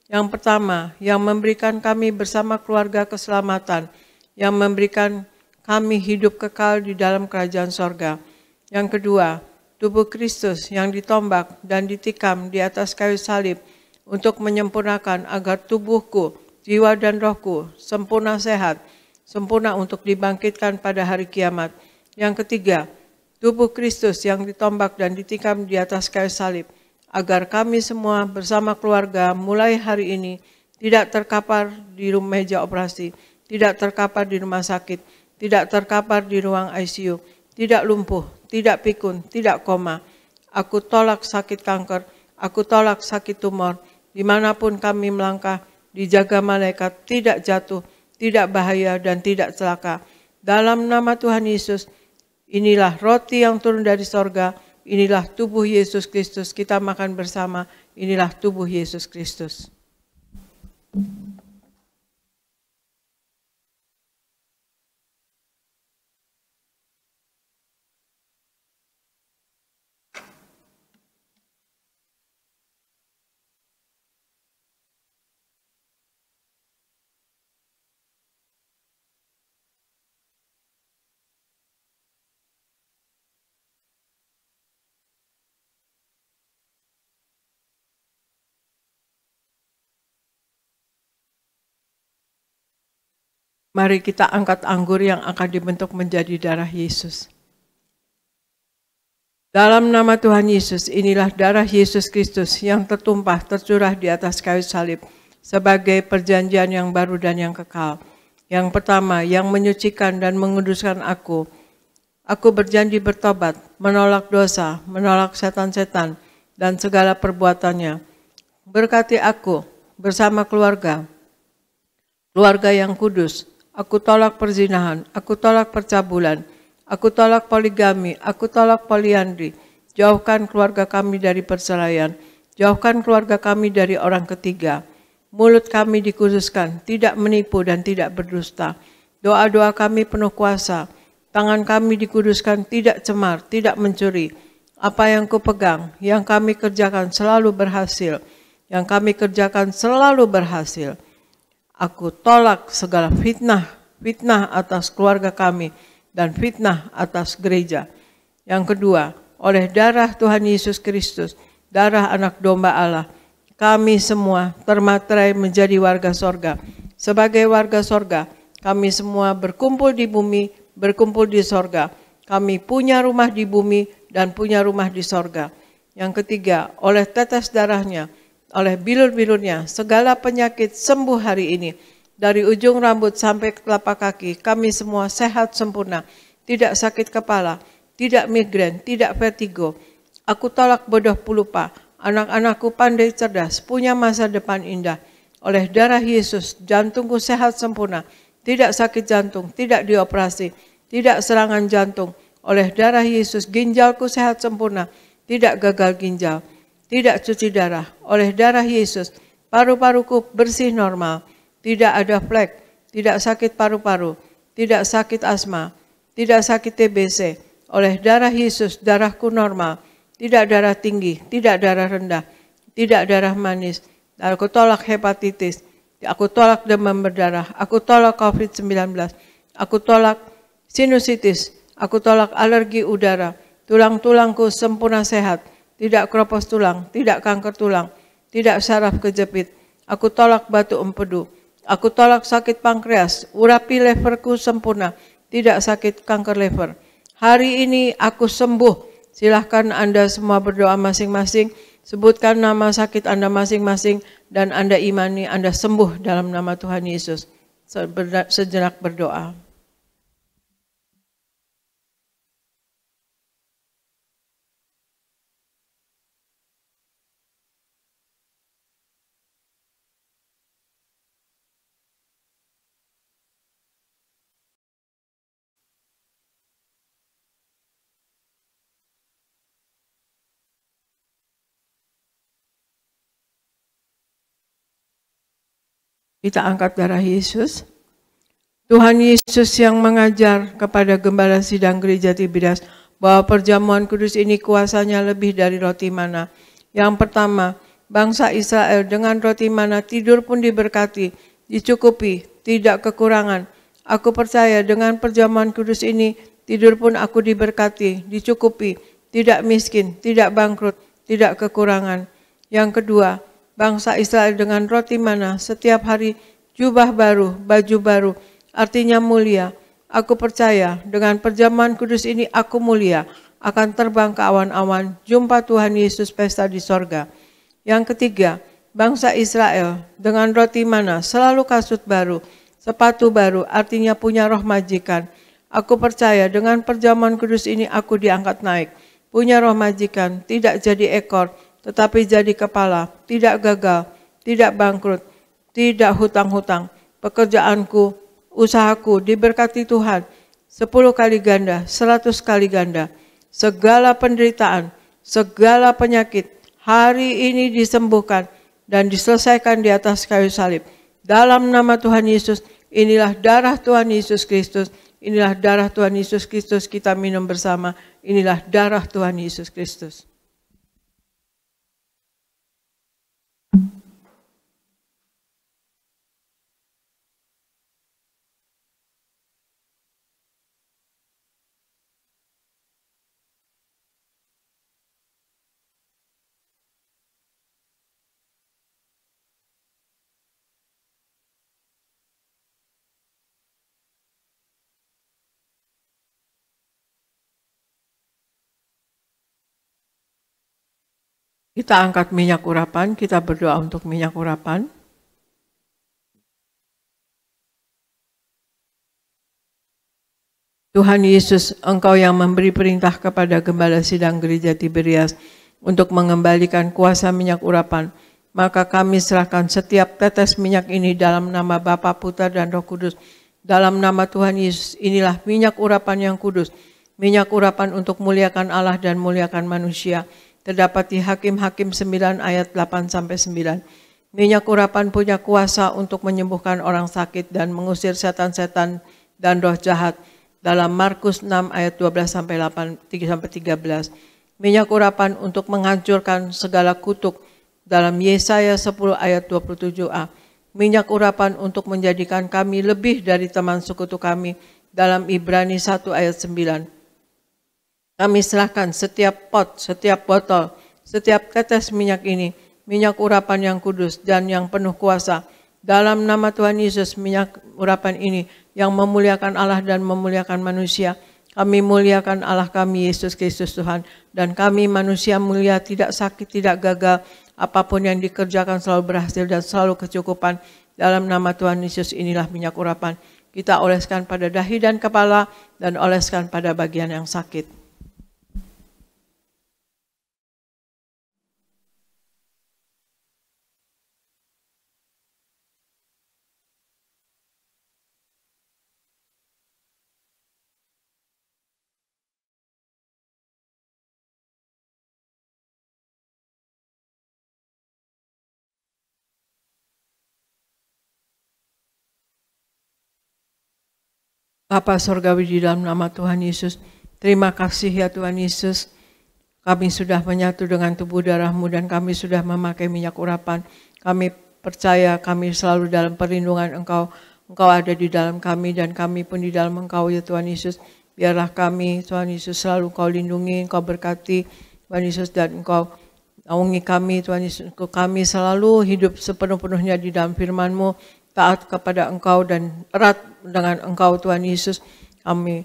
Yang pertama, yang memberikan kami bersama keluarga keselamatan, yang memberikan kami hidup kekal di dalam kerajaan sorga. Yang kedua, tubuh Kristus yang ditombak dan ditikam di atas kayu salib untuk menyempurnakan agar tubuhku, jiwa dan rohku sempurna sehat, sempurna untuk dibangkitkan pada hari kiamat. Yang ketiga, tubuh Kristus yang ditombak dan ditikam di atas kayu salib, agar kami semua bersama keluarga mulai hari ini tidak terkapar di meja operasi, tidak terkapar di rumah sakit, tidak terkapar di ruang ICU, tidak lumpuh, tidak pikun, tidak koma. Aku tolak sakit kanker, aku tolak sakit tumor, dimanapun kami melangkah, dijaga malaikat, tidak jatuh, tidak bahaya, dan tidak celaka. Dalam nama Tuhan Yesus, inilah roti yang turun dari sorga, inilah tubuh Yesus Kristus, kita makan bersama, inilah tubuh Yesus Kristus. Mari kita angkat anggur yang akan dibentuk menjadi darah Yesus. Dalam nama Tuhan Yesus, inilah darah Yesus Kristus yang tertumpah, tercurah di atas kayu salib sebagai perjanjian yang baru dan yang kekal. Yang pertama, yang menyucikan dan menguduskan aku. Aku berjanji bertobat, menolak dosa, menolak setan-setan dan segala perbuatannya. Berkati aku bersama keluarga yang kudus. Aku tolak perzinahan, aku tolak percabulan, aku tolak poligami, aku tolak poliandri. Jauhkan keluarga kami dari perceraian, jauhkan keluarga kami dari orang ketiga. Mulut kami dikuduskan, tidak menipu dan tidak berdusta. Doa-doa kami penuh kuasa, tangan kami dikuduskan, tidak cemar, tidak mencuri. Apa yang kupegang, yang kami kerjakan selalu berhasil, yang kami kerjakan selalu berhasil. Aku tolak segala fitnah atas keluarga kami dan fitnah atas gereja. Yang kedua, oleh darah Tuhan Yesus Kristus, darah anak domba Allah, kami semua termaterai menjadi warga sorga. Sebagai warga sorga, kami semua berkumpul di bumi, berkumpul di sorga. Kami punya rumah di bumi dan punya rumah di sorga. Yang ketiga, oleh tetes darahnya, oleh bilur-bilurnya, segala penyakit sembuh hari ini. Dari ujung rambut sampai ke telapak kaki, kami semua sehat sempurna. Tidak sakit kepala, tidak migrain, tidak vertigo. Aku tolak bodoh pelupa. Anak-anakku pandai cerdas, punya masa depan indah. Oleh darah Yesus, jantungku sehat sempurna. Tidak sakit jantung, tidak dioperasi, tidak serangan jantung. Oleh darah Yesus, ginjalku sehat sempurna. Tidak gagal ginjal, tidak cuci darah. Oleh darah Yesus, paru-paruku bersih normal. Tidak ada flek, tidak sakit paru-paru, tidak sakit asma, tidak sakit TBC. Oleh darah Yesus, darahku normal. Tidak darah tinggi, tidak darah rendah, tidak darah manis. Aku tolak hepatitis, aku tolak demam berdarah, aku tolak COVID-19, aku tolak sinusitis, aku tolak alergi udara. Tulang-tulangku sempurna sehat, tidak keropos tulang, tidak kanker tulang, tidak saraf kejepit. Aku tolak batu empedu. Aku tolak sakit pankreas, urapi leverku sempurna, tidak sakit kanker lever. Hari ini aku sembuh. Silahkan Anda semua berdoa masing-masing, sebutkan nama sakit Anda masing-masing, dan Anda imani Anda sembuh dalam nama Tuhan Yesus. Sejenak berdoa. Kita angkat darah Yesus. Tuhan Yesus yang mengajar kepada gembala sidang gereja Tiberias bahwa perjamuan kudus ini kuasanya lebih dari roti mana. Yang pertama, bangsa Israel dengan roti mana tidur pun diberkati, dicukupi, tidak kekurangan. Aku percaya dengan perjamuan kudus ini tidur pun aku diberkati, dicukupi, tidak miskin, tidak bangkrut, tidak kekurangan. Yang kedua, bangsa Israel dengan roti mana setiap hari jubah baru, baju baru, artinya mulia. Aku percaya dengan perjamuan kudus ini aku mulia, akan terbang ke awan-awan, jumpa Tuhan Yesus pesta di sorga. Yang ketiga, bangsa Israel dengan roti mana selalu kasut baru, sepatu baru, artinya punya roh majikan. Aku percaya dengan perjamuan kudus ini aku diangkat naik. Punya roh majikan, tidak jadi ekor, tetapi jadi kepala, tidak gagal, tidak bangkrut, tidak hutang-hutang. Pekerjaanku, usahaku diberkati Tuhan 10 kali ganda, 100 kali ganda. Segala penderitaan, segala penyakit hari ini disembuhkan dan diselesaikan di atas kayu salib. Dalam nama Tuhan Yesus, inilah darah Tuhan Yesus Kristus. Inilah darah Tuhan Yesus Kristus, kita minum bersama. Inilah darah Tuhan Yesus Kristus. Kita angkat minyak urapan, kita berdoa untuk minyak urapan. Tuhan Yesus, Engkau yang memberi perintah kepada Gembala Sidang Gereja Tiberias untuk mengembalikan kuasa minyak urapan, maka kami serahkan setiap tetes minyak ini dalam nama Bapa, Putra, dan Roh Kudus. Dalam nama Tuhan Yesus, inilah minyak urapan yang kudus, minyak urapan untuk muliakan Allah dan muliakan manusia. Terdapat di Hakim-Hakim 9 ayat 8-9. Minyak urapan punya kuasa untuk menyembuhkan orang sakit dan mengusir setan-setan dan roh jahat. Dalam Markus 6 ayat 12-13. Minyak urapan untuk menghancurkan segala kutuk. Dalam Yesaya 10 ayat 27a. Minyak urapan untuk menjadikan kami lebih dari teman sekutu kami. Dalam Ibrani 1 ayat 9. Kami serahkan setiap pot, setiap botol, setiap tetes minyak ini, minyak urapan yang kudus dan yang penuh kuasa. Dalam nama Tuhan Yesus, minyak urapan ini yang memuliakan Allah dan memuliakan manusia. Kami muliakan Allah kami, Yesus Kristus Tuhan. Dan kami manusia mulia, tidak sakit, tidak gagal. Apapun yang dikerjakan selalu berhasil dan selalu kecukupan. Dalam nama Tuhan Yesus, inilah minyak urapan. Kita oleskan pada dahi dan kepala dan oleskan pada bagian yang sakit. Bapa Sorgawi di dalam nama Tuhan Yesus, terima kasih ya Tuhan Yesus, kami sudah menyatu dengan tubuh darah-Mu dan kami sudah memakai minyak urapan. Kami percaya kami selalu dalam perlindungan Engkau, Engkau ada di dalam kami dan kami pun di dalam Engkau ya Tuhan Yesus. Biarlah kami Tuhan Yesus selalu Engkau lindungi, Engkau berkati Tuhan Yesus dan Engkau naungi kami Tuhan Yesus. Kami selalu hidup sepenuh-penuhnya di dalam firman-Mu, taat kepada Engkau dan erat dengan Engkau Tuhan Yesus. Kami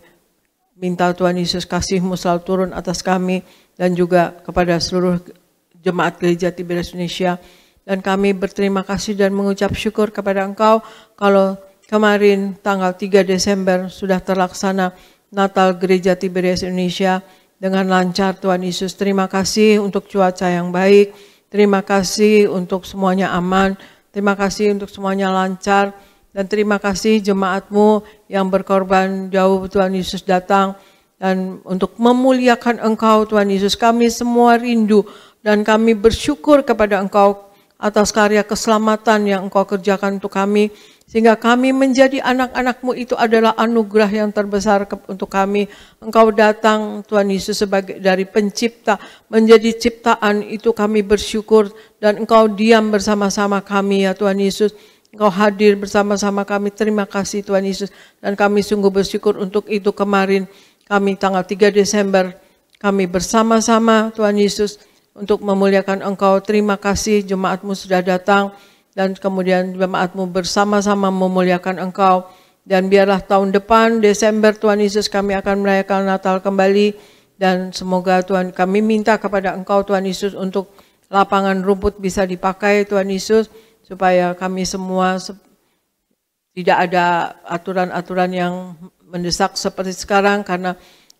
minta Tuhan Yesus kasih-Mu selalu turun atas kami dan juga kepada seluruh jemaat gereja Tiberias Indonesia. Dan kami berterima kasih dan mengucap syukur kepada Engkau kalau kemarin tanggal 3 Desember sudah terlaksana Natal Gereja Tiberias Indonesia dengan lancar Tuhan Yesus. Terima kasih untuk cuaca yang baik, terima kasih untuk semuanya aman, terima kasih untuk semuanya lancar, dan terima kasih jemaat-Mu yang berkorban jauh Tuhan Yesus datang dan untuk memuliakan Engkau Tuhan Yesus. Kami semua rindu dan kami bersyukur kepada Engkau atas karya keselamatan yang Engkau kerjakan untuk kami, sehingga kami menjadi anak-anak-Mu itu adalah anugerah yang terbesar untuk kami. Engkau datang Tuhan Yesus sebagai dari pencipta menjadi ciptaan, itu kami bersyukur dan Engkau diam bersama-sama kami ya Tuhan Yesus. Engkau hadir bersama-sama kami, terima kasih Tuhan Yesus. Dan kami sungguh bersyukur untuk itu. Kemarin kami tanggal 3 Desember kami bersama-sama Tuhan Yesus untuk memuliakan Engkau. Terima kasih jemaat-Mu sudah datang dan kemudian jemaat-Mu bersama-sama memuliakan Engkau. Dan biarlah tahun depan Desember Tuhan Yesus kami akan merayakan Natal kembali Dan semoga Tuhan, kami minta kepada Engkau Tuhan Yesus untuk lapangan rumput bisa dipakai Tuhan Yesus, supaya kami semua tidak ada aturan-aturan yang mendesak seperti sekarang, karena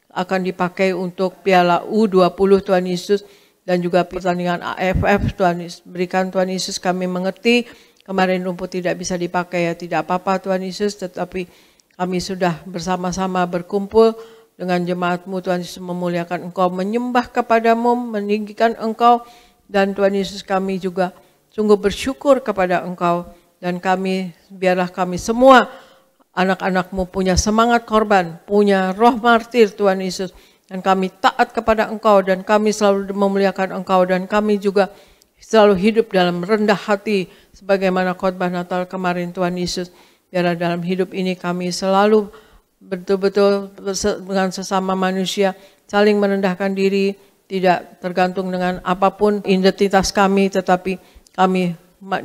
akan dipakai untuk Piala U20 Tuhan Yesus, dan juga pertandingan AFF Tuhan Yesus. Berikan Tuhan Yesus kami mengerti, kemarin rumput tidak bisa dipakai, ya tidak apa-apa Tuhan Yesus, tetapi kami sudah bersama-sama berkumpul dengan jemaat-Mu Tuhan Yesus, memuliakan Engkau, menyembah kepadamu, meninggikan Engkau, dan Tuhan Yesus kami juga sungguh bersyukur kepada Engkau, dan kami, biarlah kami semua anak-anak-Mu punya semangat korban, punya roh martir Tuhan Yesus, dan kami taat kepada Engkau, dan kami selalu memuliakan Engkau, dan kami juga selalu hidup dalam rendah hati sebagaimana khotbah Natal kemarin Tuhan Yesus. Biarlah dalam hidup ini kami selalu betul-betul dengan sesama manusia saling merendahkan diri, tidak tergantung dengan apapun identitas kami, tetapi kami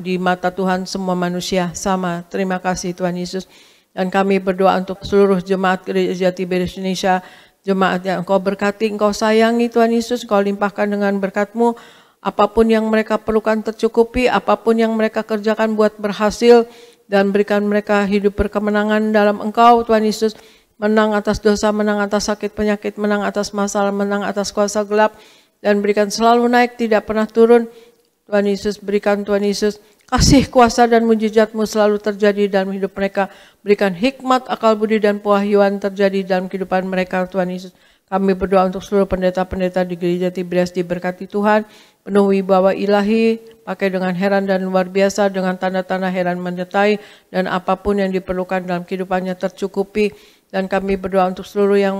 di mata Tuhan semua manusia sama. Terima kasih Tuhan Yesus. Dan kami berdoa untuk seluruh jemaat Gereja Tiberias Indonesia, jemaat yang Engkau berkati, Engkau sayangi Tuhan Yesus, Engkau limpahkan dengan berkat-Mu. Apapun yang mereka perlukan tercukupi, apapun yang mereka kerjakan buat berhasil, dan berikan mereka hidup berkemenangan dalam Engkau Tuhan Yesus, menang atas dosa, menang atas sakit penyakit, menang atas masalah, menang atas kuasa gelap, dan berikan selalu naik, tidak pernah turun. Tuhan Yesus, berikan Tuhan Yesus kasih, kuasa, dan mujizat-Mu selalu terjadi dalam hidup mereka. Berikan hikmat, akal budi, dan pewahyuan terjadi dalam kehidupan mereka Tuhan Yesus. Kami berdoa untuk seluruh pendeta-pendeta di Gereja Tiberias, diberkati Tuhan, penuh wibawa ilahi, pakai dengan heran dan luar biasa, dengan tanda-tanda heran menyertai, dan apapun yang diperlukan dalam kehidupannya tercukupi. Dan kami berdoa untuk seluruh yang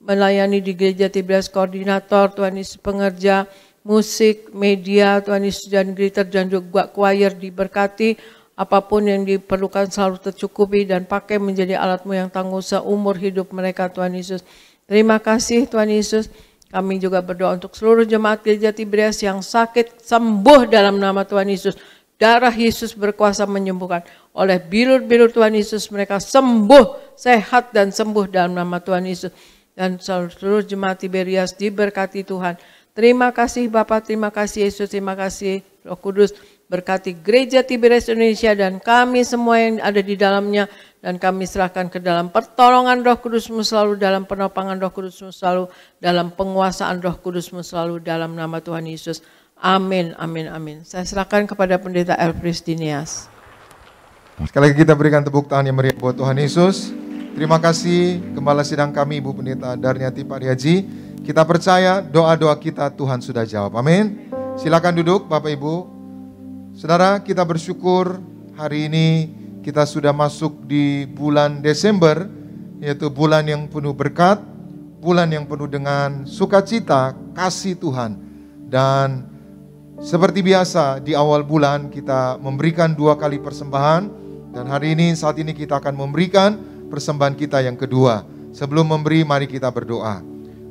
melayani di Gereja Tiberias, koordinator, Tuhan Yesus, pengerja, musik, media, Tuhan Yesus, dan greeter, dan juga choir diberkati. Apapun yang diperlukan selalu tercukupi, dan pakai menjadi alat-Mu yang tangguh seumur hidup mereka Tuhan Yesus. Terima kasih Tuhan Yesus. Kami juga berdoa untuk seluruh jemaat Gereja Tiberias yang sakit, sembuh dalam nama Tuhan Yesus. Darah Yesus berkuasa menyembuhkan. Oleh bilur-bilur Tuhan Yesus mereka sembuh, sehat dan sembuh dalam nama Tuhan Yesus. Dan seluruh jemaat Tiberias diberkati Tuhan. Terima kasih Bapa, terima kasih Yesus, terima kasih Roh Kudus. Berkati Gereja Tiberias Indonesia dan kami semua yang ada di dalamnya. Dan kami serahkan ke dalam pertolongan Roh Kudus-Mu selalu, dalam penopangan Roh Kudus-Mu selalu, dalam penguasaan Roh Kudus-Mu selalu, dalam nama Tuhan Yesus. Amin, amin, amin. Saya serahkan kepada Pendeta Elfris Dinias. Sekali lagi kita berikan tepuk tangan yang meriah buat Tuhan Yesus. Terima kasih Gembala Sidang kami Ibu Pendeta Darniati Pariaji. Kita percaya doa-doa kita Tuhan sudah jawab. Amin. Silakan duduk Bapak Ibu. Saudara, kita bersyukur hari ini kita sudah masuk di bulan Desember, yaitu bulan yang penuh berkat, bulan yang penuh dengan sukacita, kasih Tuhan. Dan seperti biasa di awal bulan kita memberikan 2 kali persembahan, dan hari ini saat ini kita akan memberikan persembahan kita yang kedua. Sebelum memberi, mari kita berdoa.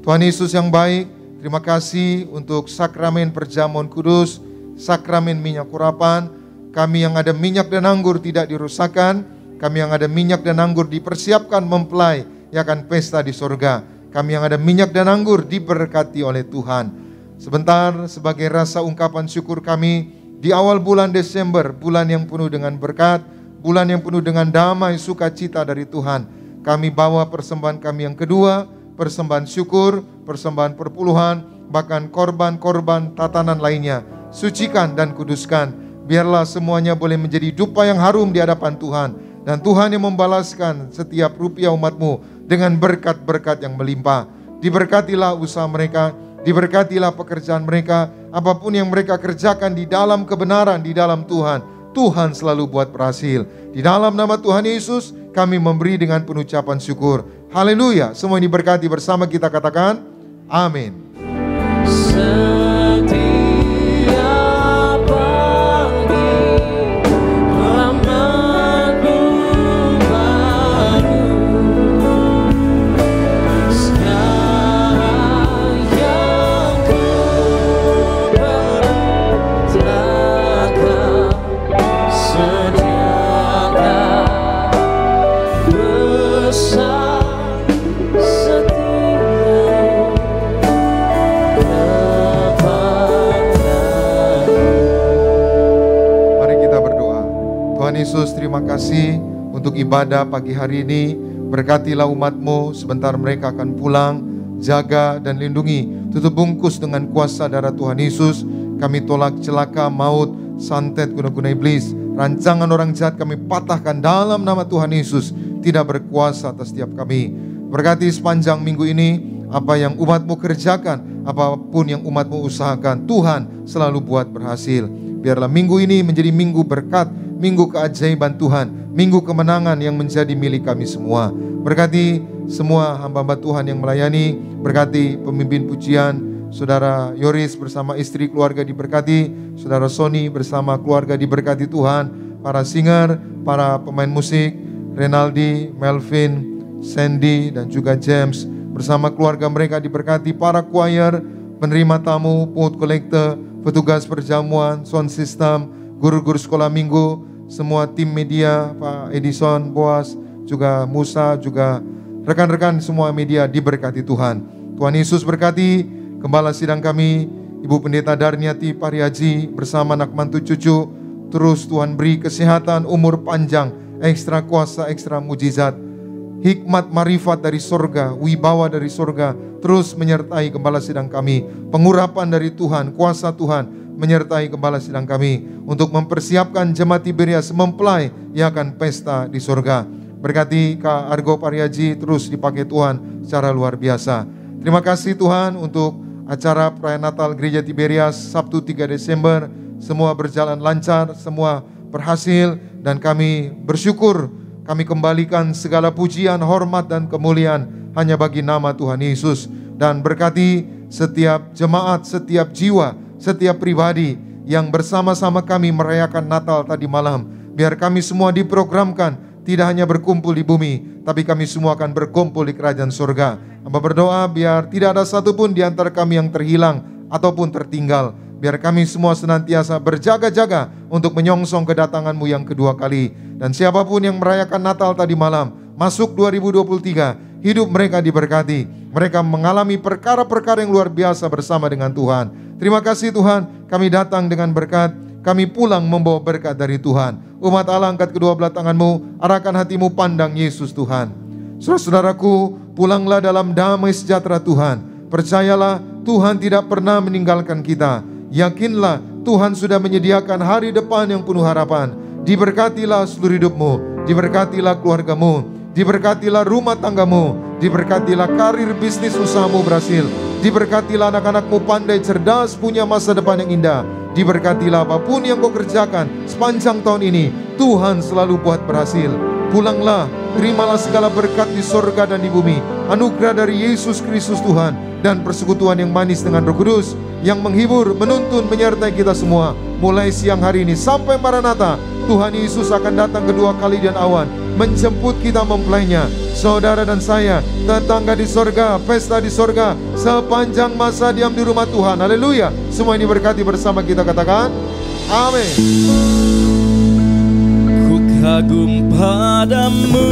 Tuhan Yesus yang baik, terima kasih untuk sakramen perjamuan kudus, sakramen minyak urapan. Kami yang ada minyak dan anggur tidak dirusakkan, kami yang ada minyak dan anggur dipersiapkan mempelai yang akan pesta di sorga. Kami yang ada minyak dan anggur diberkati oleh Tuhan. Sebentar sebagai rasa ungkapan syukur kami di awal bulan Desember, bulan yang penuh dengan berkat, bulan yang penuh dengan damai sukacita dari Tuhan. Kami bawa persembahan kami yang kedua, persembahan syukur, persembahan perpuluhan, bahkan korban-korban tatanan lainnya. Sucikan dan kuduskan. Biarlah semuanya boleh menjadi dupa yang harum di hadapan Tuhan. Dan Tuhan yang membalaskan setiap rupiah umat-Mu dengan berkat-berkat yang melimpah. Diberkatilah usaha mereka, diberkatilah pekerjaan mereka. Apapun yang mereka kerjakan di dalam kebenaran, di dalam Tuhan, Tuhan selalu buat berhasil. Di dalam nama Tuhan Yesus kami memberi dengan penucapan syukur. Haleluya. Semua ini diberkati bersama kita katakan amin. Tuhan Yesus, terima kasih untuk ibadah pagi hari ini. Berkatilah umat-Mu, sebentar mereka akan pulang. Jaga dan lindungi, tutup bungkus dengan kuasa darah Tuhan Yesus. Kami tolak celaka, maut, santet, guna-guna iblis. Rancangan orang jahat kami patahkan dalam nama Tuhan Yesus. Tidak berkuasa atas setiap kami. Berkati sepanjang minggu ini, apa yang umat-Mu kerjakan, apapun yang umat-Mu usahakan, Tuhan selalu buat berhasil. Biarlah minggu ini menjadi minggu berkat, minggu keajaiban Tuhan, minggu kemenangan yang menjadi milik kami semua. Berkati semua hamba-hamba Tuhan yang melayani, berkati pemimpin pujian, Saudara Yoris bersama istri keluarga diberkati, Saudara Sony bersama keluarga diberkati Tuhan, para singer, para pemain musik, Renaldi, Melvin, Sandy, dan juga James, bersama keluarga mereka diberkati, para choir, penerima tamu, pungut kolektor, petugas perjamuan, sound system, guru-guru sekolah minggu, semua tim media, Pak Edison, Boas, juga Musa, juga rekan-rekan semua media diberkati Tuhan. Tuhan Yesus berkati gembala sidang kami, Ibu Pendeta Darniati Pariaji bersama anak mantu cucu. Terus Tuhan beri kesehatan, umur panjang, ekstra kuasa, ekstra mujizat, hikmat marifat dari sorga, wibawa dari sorga, terus menyertai gembala sidang kami. Pengurapan dari Tuhan, kuasa Tuhan menyertai gembala sidang kami untuk mempersiapkan jemaat Tiberias mempelai yang akan pesta di sorga. Berkati Kak Argo Pariaji terus dipakai Tuhan secara luar biasa. Terima kasih Tuhan untuk acara perayaan Natal Gereja Tiberias Sabtu 3 Desember. Semua berjalan lancar, semua berhasil, dan kami bersyukur. Kami kembalikan segala pujian, hormat, dan kemuliaan hanya bagi nama Tuhan Yesus. Dan berkati setiap jemaat, setiap jiwa, setiap pribadi yang bersama-sama kami merayakan Natal tadi malam. Biar kami semua diprogramkan tidak hanya berkumpul di bumi, tapi kami semua akan berkumpul di kerajaan surga. Hamba berdoa biar tidak ada satupun di antara kami yang terhilang ataupun tertinggal. Biar kami semua senantiasa berjaga-jaga untuk menyongsong kedatangan-Mu yang kedua kali. Dan siapapun yang merayakan Natal tadi malam, masuk 2023, hidup mereka diberkati. Mereka mengalami perkara-perkara yang luar biasa bersama dengan Tuhan. Terima kasih Tuhan, kami datang dengan berkat, kami pulang membawa berkat dari Tuhan. Umat Allah, angkat kedua belah tangan-Mu, arahkan hatimu pandang Yesus Tuhan. Saudara-saudaraku, pulanglah dalam damai sejahtera Tuhan. Percayalah, Tuhan tidak pernah meninggalkan kita. Yakinlah, Tuhan sudah menyediakan hari depan yang penuh harapan. Diberkatilah seluruh hidupmu, diberkatilah keluargamu, diberkatilah rumah tanggamu, diberkatilah karir bisnis usahamu berhasil, diberkatilah anak-anakmu pandai cerdas punya masa depan yang indah. Diberkatilah apapun yang kau kerjakan sepanjang tahun ini, Tuhan selalu buat berhasil. Pulanglah, terimalah segala berkat di sorga dan di bumi, anugerah dari Yesus Kristus Tuhan, dan persekutuan yang manis dengan Roh Kudus yang menghibur, menuntun, menyertai kita semua. Mulai siang hari ini sampai Maranatha, Tuhan Yesus akan datang kedua kali dan awan, menjemput kita mempelainya. Saudara dan saya, tetangga di sorga, pesta di sorga, sepanjang masa diam di rumah Tuhan. Haleluya. Semua ini berkati bersama kita, katakan amin. Ku kagum padamu